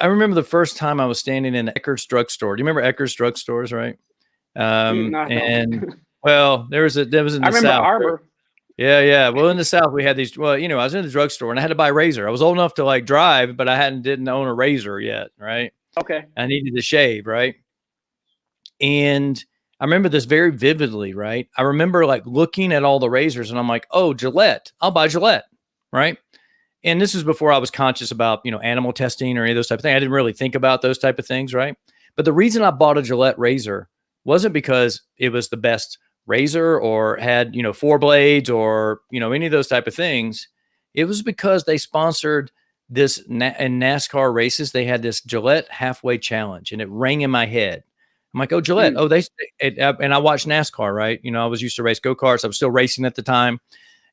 I remember the first time I was standing in Eckerd's drugstore. Do you remember Eckerd's drugstores, right? No, I don't. And well, there was in I the remember South. Arbor. Yeah, yeah. Well, in the South, we had these. Well, I was in the drugstore and I had to buy a razor. I was old enough to like drive, but I didn't own a razor yet, right? Okay. I needed to shave, right? And I remember this very vividly, right? I remember like looking at all the razors and I'm like, oh, Gillette, I'll buy Gillette, right? And this is before I was conscious about, animal testing or any of those type of things. I didn't really think about those type of things, right? But the reason I bought a Gillette razor wasn't because it was the best razor or had, 4 blades or, any of those type of things. It was because they sponsored this in NASCAR races. They had this Gillette halfway challenge and it rang in my head. I'm like, oh, Gillette. Mm. Oh, and I watched NASCAR, right? I was used to race go-karts. I was still racing at the time,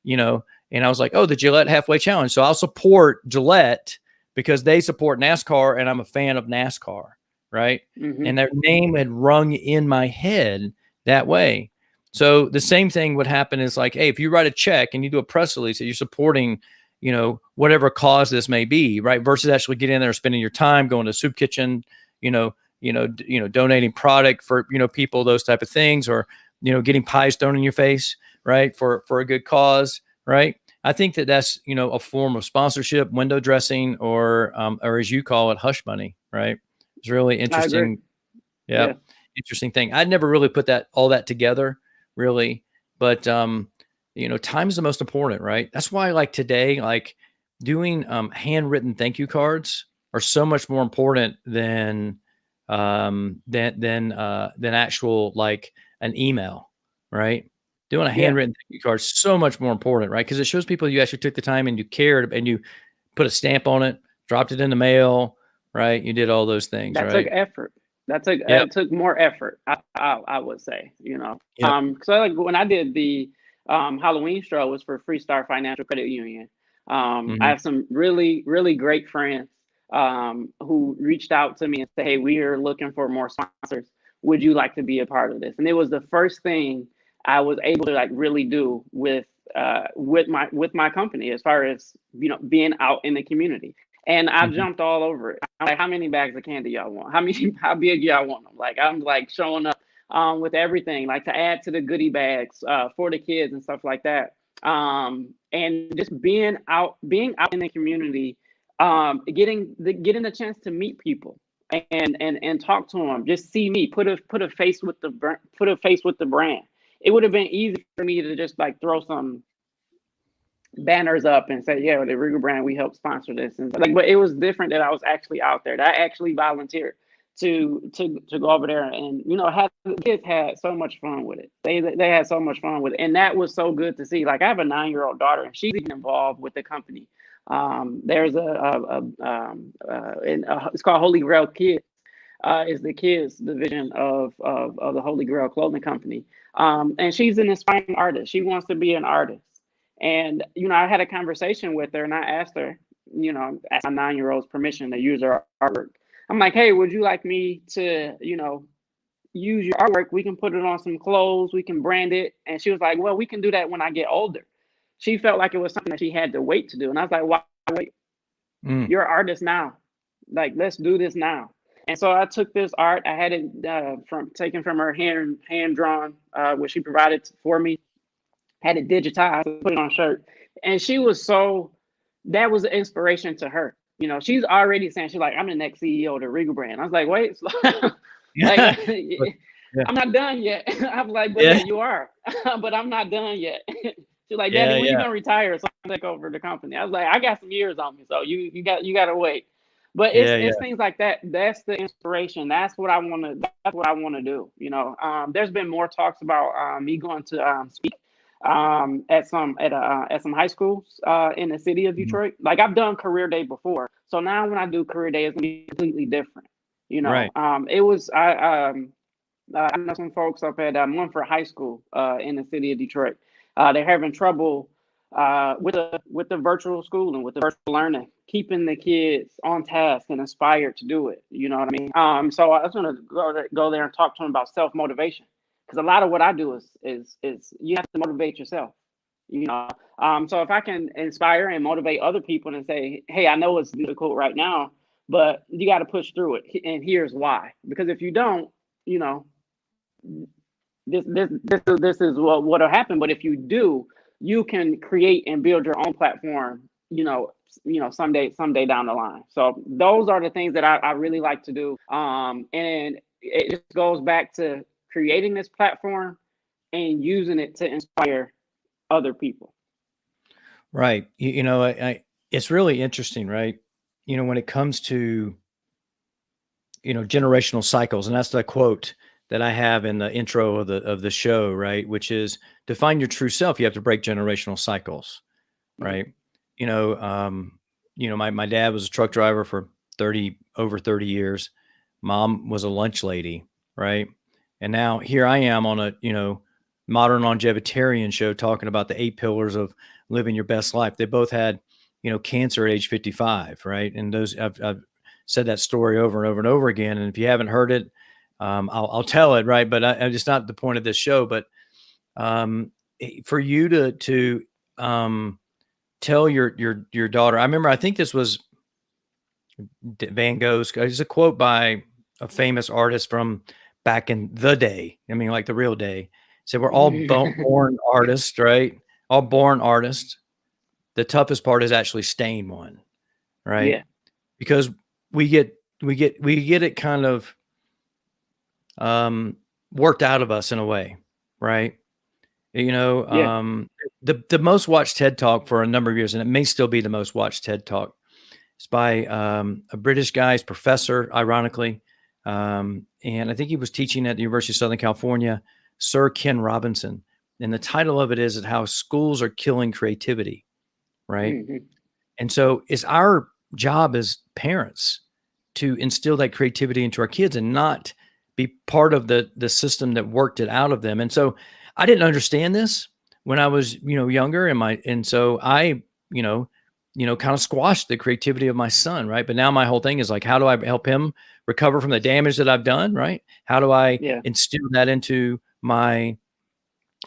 and I was like, oh, the Gillette halfway challenge. So I'll support Gillette because they support NASCAR and I'm a fan of NASCAR. Right. Mm-hmm. And their name had rung in my head that way. So the same thing would happen is like, hey, if you write a check and you do a press release that you're supporting, whatever cause this may be, right? Versus actually getting in there and spending your time going to soup kitchen, donating product for, people, those type of things, or, getting pies thrown in your face, right? For a good cause, right? I think that's, a form of sponsorship, window dressing, or as you call it, hush money, right? It's really I agree. interesting. Yeah. Yeah. Interesting thing. I'd never really put all that together really, but time is the most important, right? That's why like today, like doing handwritten thank you cards are so much more important than actual like an email, right? Doing a Yeah. handwritten thank you card is so much more important, right? Because it shows people you actually took the time and you cared and you put a stamp on it, dropped it in the mail, right? You did all those things, That took right? effort. Yep. It took more effort. I would say, Yep. so like when I did the Halloween stroll was for Freestar Financial Credit Union. I Mhm. have some really really great friends who reached out to me and said, hey, we are looking for more sponsors. Would you like to be a part of this? And it was the first thing I was able to like really do with my company as far as being out in the community. And I Mhm. jumped all over it. I'm like, how many bags of candy y'all want? How big y'all want them? Like, I'm like showing up with everything, like to add to the goodie bags for the kids and stuff like that. And just being out in the community, getting the chance to meet people and talk to them. Just see me, put a face with the brand. It would have been easy for me to just like throw some banners up and say, yeah, the Regal Brand, we help sponsor this, and like, but it was different that I was actually out there. That I actually volunteered to go over there, and had the kids had so much fun with it. They had so much fun with it, and that was so good to see. Like, I have a 9-year-old daughter, and she's even involved with the company. There's it's called Holy Grail Kids. Is the kids division of the Holy Grail clothing company. And she's an inspiring artist. She wants to be an artist. And, I had a conversation with her and I asked her, asked my 9-year-old's permission to use her artwork. I'm like, hey, would you like me to, use your artwork? We can put it on some clothes. We can brand it. And she was like, well, we can do that when I get older. She felt like it was something that she had to wait to do. And I was like, why wait? You're an artist now. Like, let's do this now. And so I took this art. I had it taken from her hand drawn, which she provided for me. Had it digitized, put it on a shirt, and she was that was an inspiration to her. She's already saying she's like, I'm the next CEO of the Regal Brand. I was like, wait, like, I'm not done yet. I'm like, but yeah, you are, but I'm not done yet. She's like, Daddy, when you gonna retire so I can take over the company? I was like, I got some years on me, so you gotta wait. But it's things like that. That's the inspiration. That's what I want to do. There's been more talks about me going to speak at some high schools in the city of Detroit. Like, I've done career day before, so now when I do career day, it's gonna be completely different. Right. It was I know some folks up at Munford High School in the city of Detroit. They're having trouble with the virtual schooling, with the virtual learning, keeping the kids on task and inspired to do it. You know what I mean? So I was going to go there and talk to them about self-motivation, because a lot of what I do is you have to motivate yourself. So if I can inspire and motivate other people and say, hey, I know it's difficult right now, but you got to push through it, and here's why. Because if you don't, this is what'll happen. But if you do, you can create and build your own platform, someday down the line. So those are the things that I really like to do. And it just goes back to creating this platform and using it to inspire other people. Right. It's really interesting, right? When it comes to, generational cycles, and that's the quote that I have in the intro of the show, right? Which is, to find your true self, you have to break generational cycles, right? My dad was a truck driver for over 30 years. Mom was a lunch lady, right? And now here I am on a, modern longevitarian show talking about the 8 pillars of living your best life. They both had, cancer at age 55, right? And those I've said that story over and over and over again. And if you haven't heard it, I'll tell it, right? But I just not the point of this show. But for you to tell your daughter, I remember, I think this was Van Gogh's. It's a quote by a famous artist from back in the day. I mean, like the real day. So we're all born artists, right? All born artists. The toughest part is actually staying one, right? Yeah. Because we get it kind of worked out of us in a way, right? The most watched TED Talk for a number of years, and it may still be the most watched TED Talk, is by a British guy's professor, ironically, and I think he was teaching at the University of Southern California, Sir Ken Robinson. And the title of it is How Schools Are Killing Creativity, right? Mm-hmm. And so it's our job as parents to instill that creativity into our kids and not be part of the system that worked it out of them. And so I didn't understand this when I was, younger, and so I, kind of squashed the creativity of my son, right? But now my whole thing is like, how do I help him recover from the damage that I've done, right? How do I instill that into my,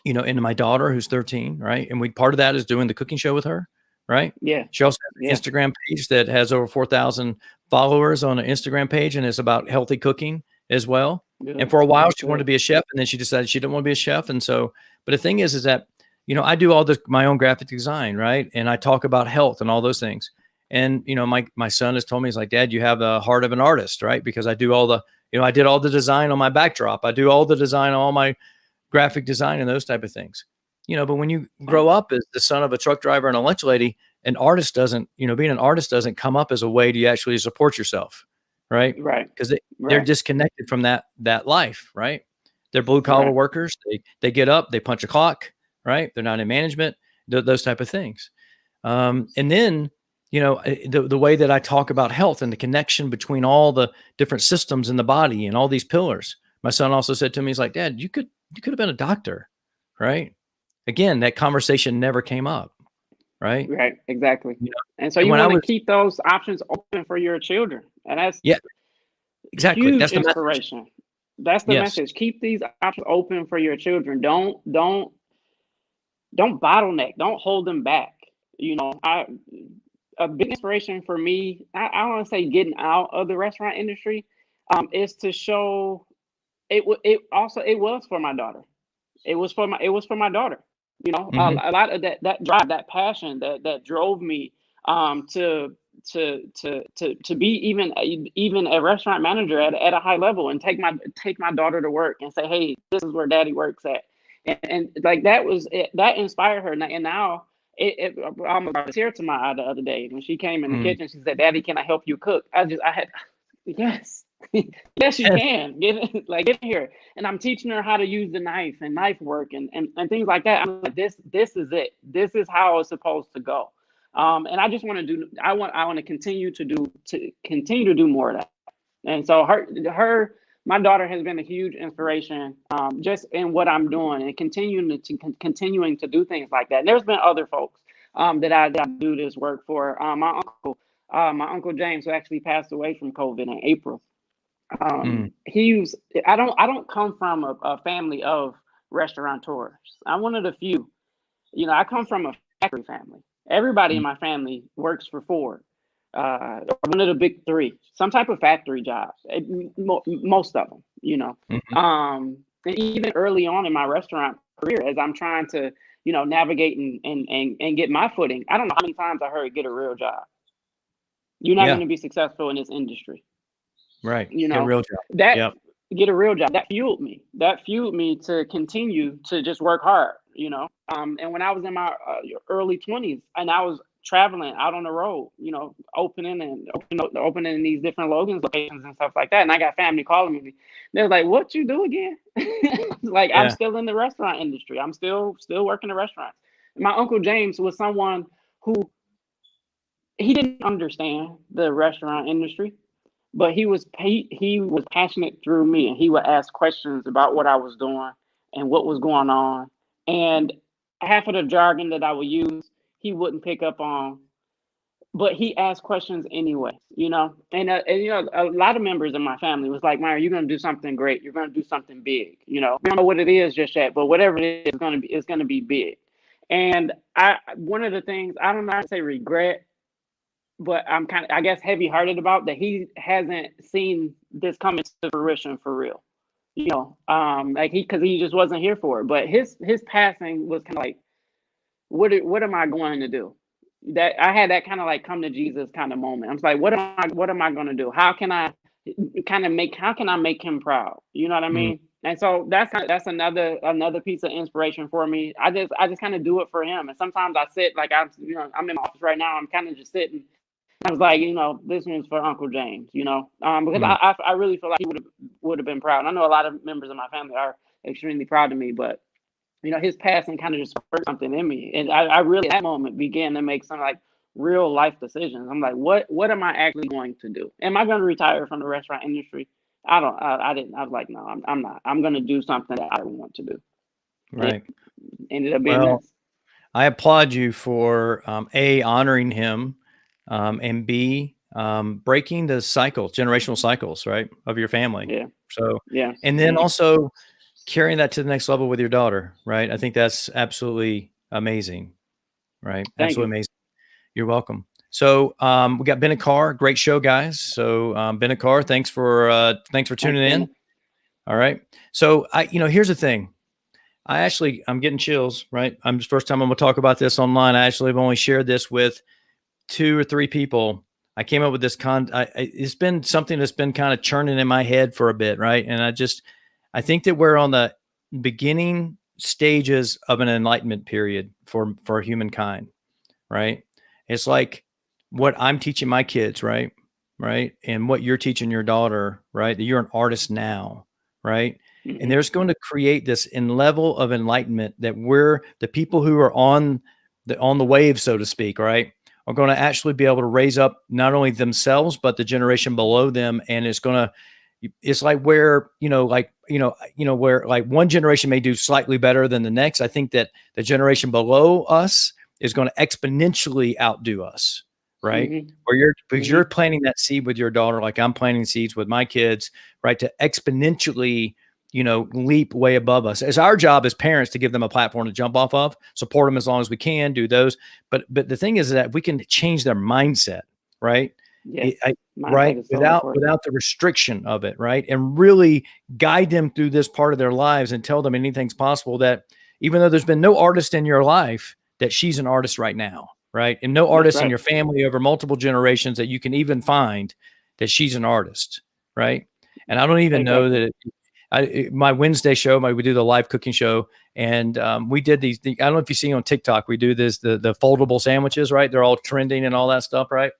into my daughter who's 13, right? And part of that is doing the cooking show with her, right? Yeah. She also has an Instagram page that has over 4,000 followers on an Instagram page, and it's about healthy cooking as well. Yeah. And for a while she wanted to be a chef, and then she decided she didn't want to be a chef. And so, but the thing is that, I do all my own graphic design, right? And I talk about health and all those things. And, my son has told me, he's like, Dad, you have the heart of an artist, right? Because I do all the, I did all the design on my backdrop. I do all the design on all my graphic design and those type of things, but when you grow up as the son of a truck driver and a lunch lady, an artist doesn't, being an artist doesn't come up as a way to actually support yourself. Right. Right. Because they're disconnected from that life. Right. They're blue collar workers. They get up, they punch a clock. Right. They're not in management, those type of things. And then the way that I talk about health and the connection between all the different systems in the body and all these pillars. My son also said to me, he's like, Dad, you could have been a doctor, right? Again, that conversation never came up, right? Right, exactly. You know, And so and you when I want to was, keep those options open for your children. And that's yeah, exactly. huge That's the message. inspiration. That's the Yes. message. Keep these options open for your children. Don't bottleneck. Don't hold them back. A big inspiration for me, I don't want to say getting out of the restaurant industry, is to show it was for my daughter. It was for my daughter. Hmm. A lot of that drive, that passion that drove me to be even a restaurant manager at a high level, and take my daughter to work and say, hey, this is where daddy works at. And like that was it, that inspired her. And now I'm about to tear to my eye the other day when she came in the Mm. kitchen. She said, daddy, can I help you cook? I had yes. Yes, you Yes. can get in here. And I'm teaching her how to use the knife and knife work and things like that. I'm like, this is it. This is how it's supposed to go. And I just want to I want to continue to do more of that. And so my daughter has been a huge inspiration, just in what I'm doing and continuing to do things like that. And there's been other folks that I do this work for. My uncle James, who actually passed away from COVID in April. Mm. I don't come from a family of restaurateurs. I'm one of the few. I come from a factory family. Everybody in Mm. my family works for Ford, one of the big three, some type of factory job. Most of them. Mhm. And even early on in my restaurant career, as I'm trying to, navigate and get my footing, I don't know how many times I heard, get a real job. You're not going Yeah. to be successful in this industry. Right. You Get a know real job. that Yep. Get a real job. That fueled me to continue to just work hard. And when I was in my early 20s, and I was traveling out on the road, opening these different Logan's locations and stuff like that, and I got family calling me. They're like, what you do again? Like, I'm Yeah. still in the restaurant industry. I'm still working in restaurants. My uncle James was someone who, he didn't understand the restaurant industry, but he was passionate through me, and he would ask questions about what I was doing and what was going on. And half of the jargon that I would use, he wouldn't pick up on, but he asked questions anyway. And a lot of members of my family was like, Myron, you're going to do something great. You're going to do something big. We don't know what it is just yet, but whatever it is, it's going to be big. And one of the things, I don't know how to say regret, but I'm kind of, I guess, heavy-hearted about that he hasn't seen this come into fruition for real. Like, because he just wasn't here for it. But his passing was kind of like, what am I going to do? That I had that kind of like come to Jesus kind of moment. I'm just like, what am I going to do? How can I make him proud? You know what I Mm. mean? And so that's another piece of inspiration for me. I just kind of do it for him. And sometimes I sit, like, I'm in my office right now. I'm kind of just sitting. I was like, this one's for Uncle James. Because Mm. I really feel like he would have been proud. And I know a lot of members of my family are extremely proud of me, but his passing kind of just spurred something in me, and I really, at that moment, began to make some, like, real life decisions. I'm like, what am I actually going to do? Am I going to retire from the restaurant industry? I don't. I didn't. I was like, no, I'm not. I'm going to do something that I want to do. And Right. it ended up being Well, this. I applaud you for A, honoring him, and B, breaking the cycles, generational cycles, right, of your family. Yeah. So, Yeah. and then also carrying that to the next level with your daughter, right? I think that's absolutely amazing, right? Thank you. Absolutely amazing. You're welcome. So, we got Ben and Carr, great show, guys. So, Ben and Carr, thanks for Thanks, tuning in. Dennis. All right. So, here's the thing. I'm getting chills, right? I'm the first time I'm gonna talk about this online. I actually have only shared this with 2 or 3 people. I came up with this it's been something that's been kind of churning in my head for a bit, right? And I think that we're on the beginning stages of an enlightenment period for humankind, right? It's like what I'm teaching my kids, right? Right? And what you're teaching your daughter, right? That you're an artist now, right? And Hmm. there's going to create this in level of enlightenment that we're the people who are on the wave, so to speak, right? are going to actually be able to raise up not only themselves, but the generation below them. And it's like where, where like one generation may do slightly better than the next. I think that the generation below us is going to exponentially outdo us, right? Mm-hmm. Or because you're planting that seed with your daughter, like I'm planting seeds with my kids, right? To exponentially, leap way above us. It's our job as parents to give them a platform to jump off of, support them as long as we can, do those. But the thing is that we can change their mindset, right? Yes. Right. Without the restriction of it. Right. And really guide them through this part of their lives and tell them anything's possible, that even though there's been no artist in your life, that she's an artist right now. Right. And no artist in your family over multiple generations that you can even find, that she's an artist. Right. And I don't even know that my Wednesday show, we do the live cooking show, and we did these. I don't know if you see on TikTok, we do the foldable sandwiches, right? They're all trending and all that stuff, right?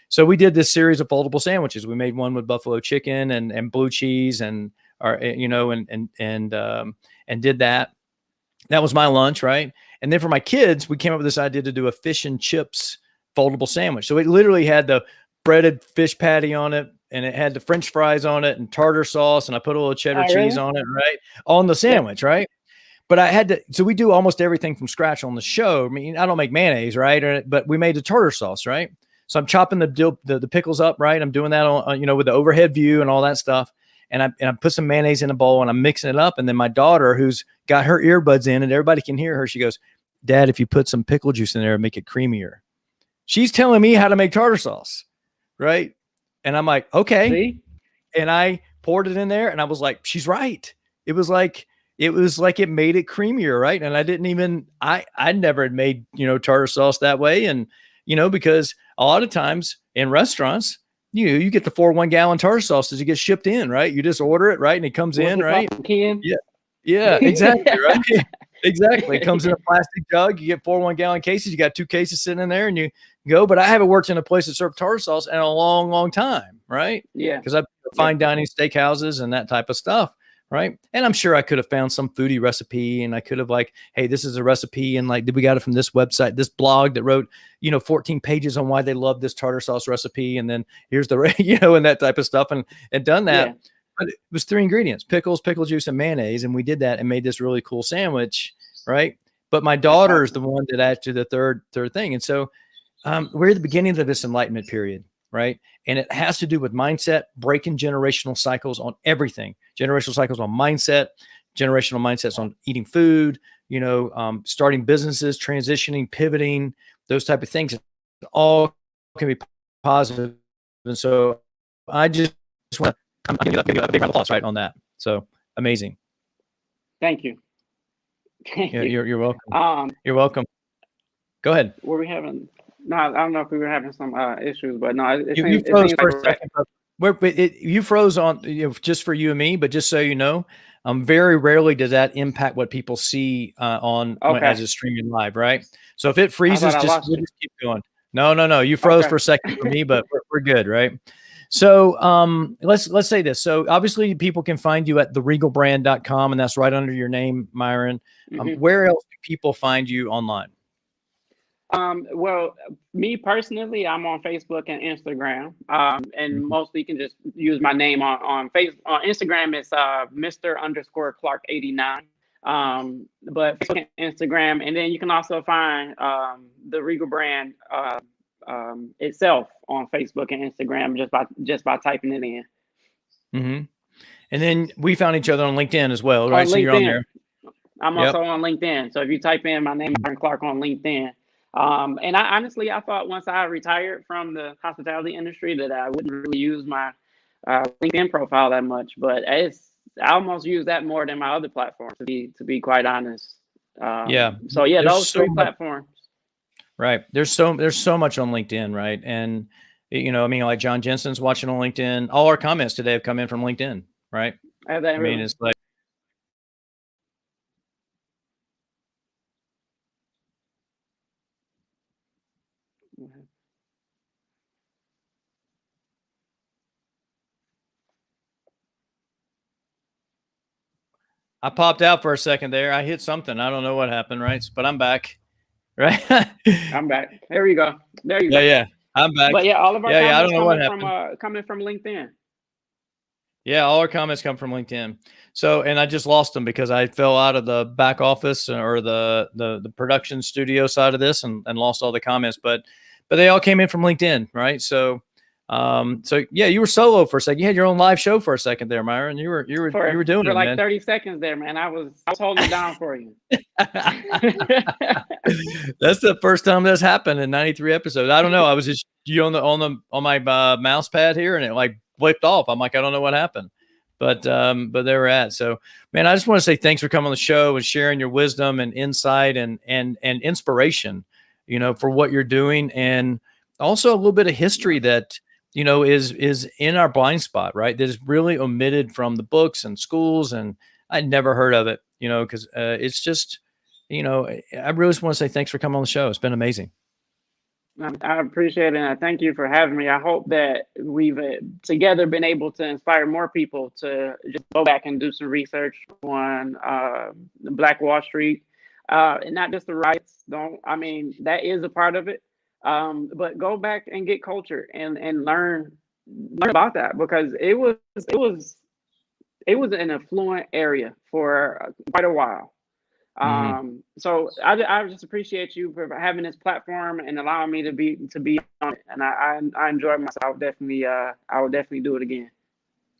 So we did this series of foldable sandwiches. We made one with buffalo chicken and blue cheese and did that. That was my lunch, right? And then for my kids, we came up with this idea to do a fish and chips foldable sandwich. So it literally had the breaded fish patty on it, and it had the French fries on it and tartar sauce, and I put a little cheddar cheese on it, right? On the sandwich, right? But I had to, so we do almost everything from scratch on the show. I mean, I don't make mayonnaise, right? But we made the tartar sauce, right? So I'm chopping the pickles up, right? I'm doing that on, with the overhead view and all that stuff. And I put some mayonnaise in a bowl and I'm mixing it up. And then my daughter, who's got her earbuds in and everybody can hear her, she goes, "Dad, if you put some pickle juice in there, make it creamier." She's telling me how to make tartar sauce, right? And I'm like, okay. See? And I poured it in there and I was like, she's right. It was like it made it creamier, right? And I didn't even, I never had made, tartar sauce that way. And, because a lot of times in restaurants, you get the 4 1-gallon tartar sauce as you get shipped in, right? You just order it, right? And it comes in, right? Yeah, exactly, right? Exactly. It comes in a plastic jug. You get 4 1-gallon cases. You got 2 cases sitting in there and you go. But I haven't worked in a place that served tartar sauce in a long, long time, right? Yeah. Because I've fine dining steakhouses and that type of stuff, right? And I'm sure I could have found some foodie recipe, and I could have like, hey, this is a recipe, and like, we got it from this website, this blog that wrote, 14 pages on why they love this tartar sauce recipe, and then here's the, and that type of stuff, and done that. Yeah. But it was 3 ingredients: pickles, pickle juice, and mayonnaise, and we did that and made this really cool sandwich, right? But my daughter is the one that added to the third thing, and so we're at the beginning of this enlightenment period. Right. And it has to do with mindset, breaking generational cycles on everything. Generational cycles on mindset, generational mindsets on eating food, starting businesses, transitioning, pivoting, those type of things. All can be positive. And so I just want to give you a big round of applause, right, on that. So amazing. Thank you. You're welcome. You're welcome. Go ahead. Were we having... No, I don't know if we were having some issues, but no, you froze for a second. You froze on just for you and me, but just so you know, very rarely does that impact what people see as it's streaming live, right? So if it freezes, just keep going. No, you froze for a second for me, but we're good, right? So let's say this. So obviously people can find you at theregalbrand.com, and that's right under your name, Myron. Where else do people find you online? Well, me personally, I'm on Facebook and Instagram, and mostly you can just use my name on Facebook. On Instagram, it's Mr._Clark89. But Facebook and Instagram, and then you can also find the Regal Brand itself on Facebook and Instagram just by typing it in. Mm-hmm. And then we found each other on LinkedIn as well, right? So you're on there. I'm also on LinkedIn. So if you type in my name, Myron Clark, on LinkedIn. And I honestly thought once I retired from the hospitality industry that I wouldn't really use my LinkedIn profile that much, but I almost use that more than my other platforms, to be quite honest. So yeah, those 3 platforms. Right. There's so much on LinkedIn, right? And like John Jensen's watching on LinkedIn. All our comments today have come in from LinkedIn, right? It's like. I popped out for a second there. I hit something. I don't know what happened, right? But I'm back. right? I'm back. There you go. There you Yeah, go. yeah. I'm back. But yeah, all of our Yeah, I comments don't know what happened. coming from LinkedIn. Yeah, all our comments come from LinkedIn. So, and I just lost them because I fell out of the back office or the production studio side of this and lost all the comments. But they all came in from LinkedIn, right? So, so yeah, you were solo for a second. You had your own live show for a second there, Myron. You were doing For it, like man. 30 seconds there, man. I was holding it down for you. That's the first time that's happened in 93 episodes. I don't know. I was just you on my mouse pad here, and it like flipped off. I'm like, I don't know what happened, but there we're at. So, man, I just want to say thanks for coming on the show and sharing your wisdom and insight and inspiration, for what you're doing, and also a little bit of history that is in our blind spot, right? That is really omitted from the books and schools, and I'd never heard of it, because it's just. I really just want to say thanks for coming on the show. It's been amazing. I appreciate it. And thank you for having me. I hope that we've together been able to inspire more people to just go back and do some research on Black Wall Street, and not just the riots. That is a part of it, but go back and get culture and learn about that, because it was an affluent area for quite a while. So I just appreciate you for having this platform and allowing me to be on it, and I enjoyed myself. I would definitely do it again.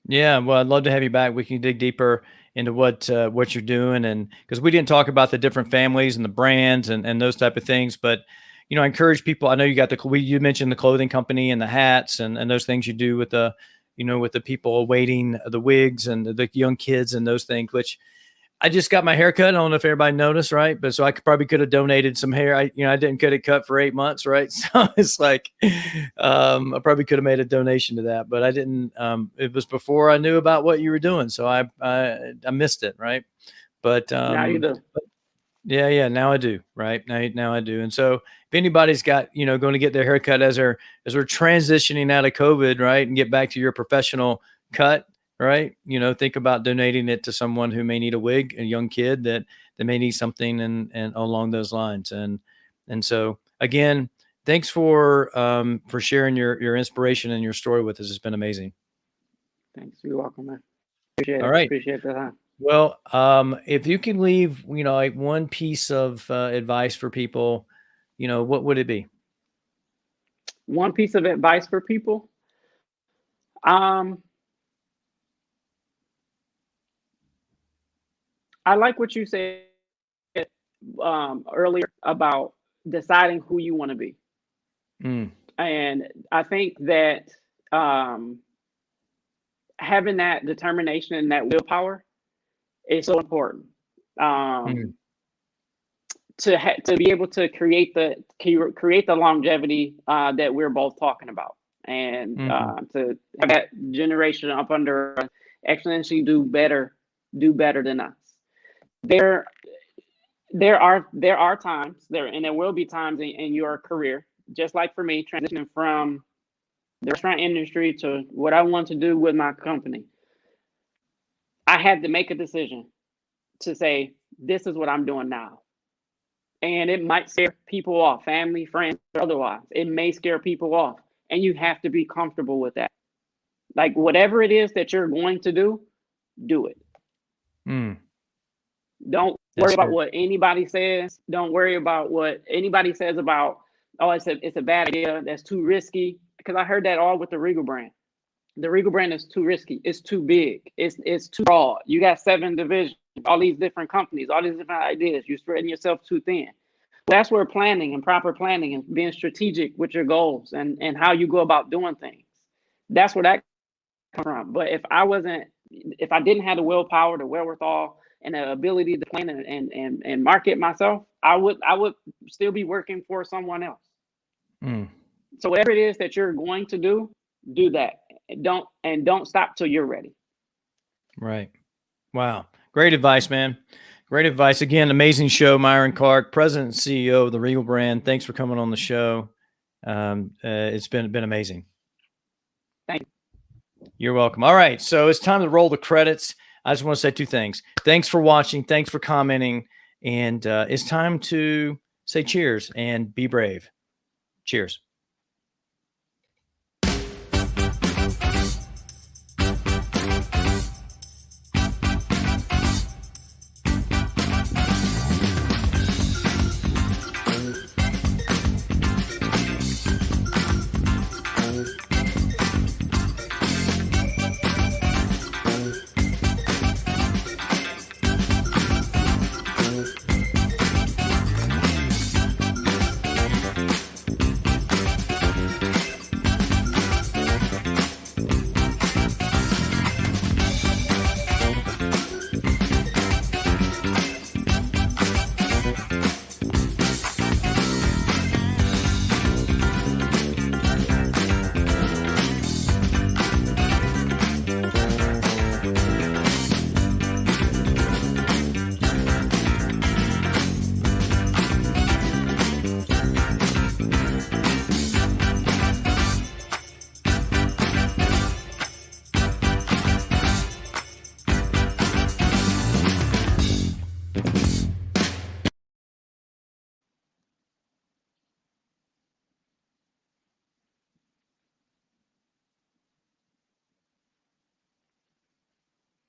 Yeah, well, I'd love to have you back. We can dig deeper into what you're doing, and because we didn't talk about the different families and the brands and those type of things, but I encourage people. I know you got you mentioned the clothing company and the hats and those things you do with the with the people awaiting the wigs and the young kids and those things, which. I just got my hair cut. I don't know if everybody noticed, right? But so I could have donated some hair. I didn't get it cut for 8 months, right? So it's like, I probably could have made a donation to that, but I didn't. It was before I knew about what you were doing, so I missed it, right? But Now you do. yeah. Now I do, right? Now I do. And so if anybody's got going to get their hair cut as we're transitioning out of COVID, right, and get back to your professional cut. Right. Think about donating it to someone who may need a wig, a young kid that may need something and along those lines. And so again, thanks for sharing your inspiration and your story with us. It's been amazing. Thanks. You're welcome, man. Appreciate it. All right. Appreciate the time. Well, if you could leave, like one piece of advice for people, what would it be? One piece of advice for people. I like what you said earlier about deciding who you want to be. And I think that having that determination and that willpower is so important to be able to create the longevity that we're both talking about, and to have that generation up under exponentially do better than us. There are times and there will be times in your career, just like for me, transitioning from the restaurant industry to what I want to do with my company. I had to make a decision to say, this is what I'm doing now. And it might scare people off, family, friends, or otherwise. It may scare people off. And you have to be comfortable with that. Like, whatever it is that you're going to do it. Don't worry about what anybody says. Don't worry about what anybody says about, oh, it's a bad idea. That's too risky. Because I heard that all with the Regal brand. The Regal brand is too risky. It's too big. It's too broad. You got 7 divisions, all these different companies, all these different ideas. You're spreading yourself too thin. That's where planning and proper planning and being strategic with your goals and how you go about doing things. That's where that comes from. But if I didn't have the willpower, the wherewithal, and the ability to plan and market myself, I would still be working for someone else. So whatever it is that you're going to do that. Don't stop till you're ready. Right. Wow. Great advice, man. Great advice. Again, amazing show, Myron Clark, President and CEO of the Regal Brand. Thanks for coming on the show. It's been amazing. Thank you. You're welcome. All right. So it's time to roll the credits. I just want to say 2 things. Thanks for watching. Thanks for commenting. And it's time to say cheers and be brave. Cheers.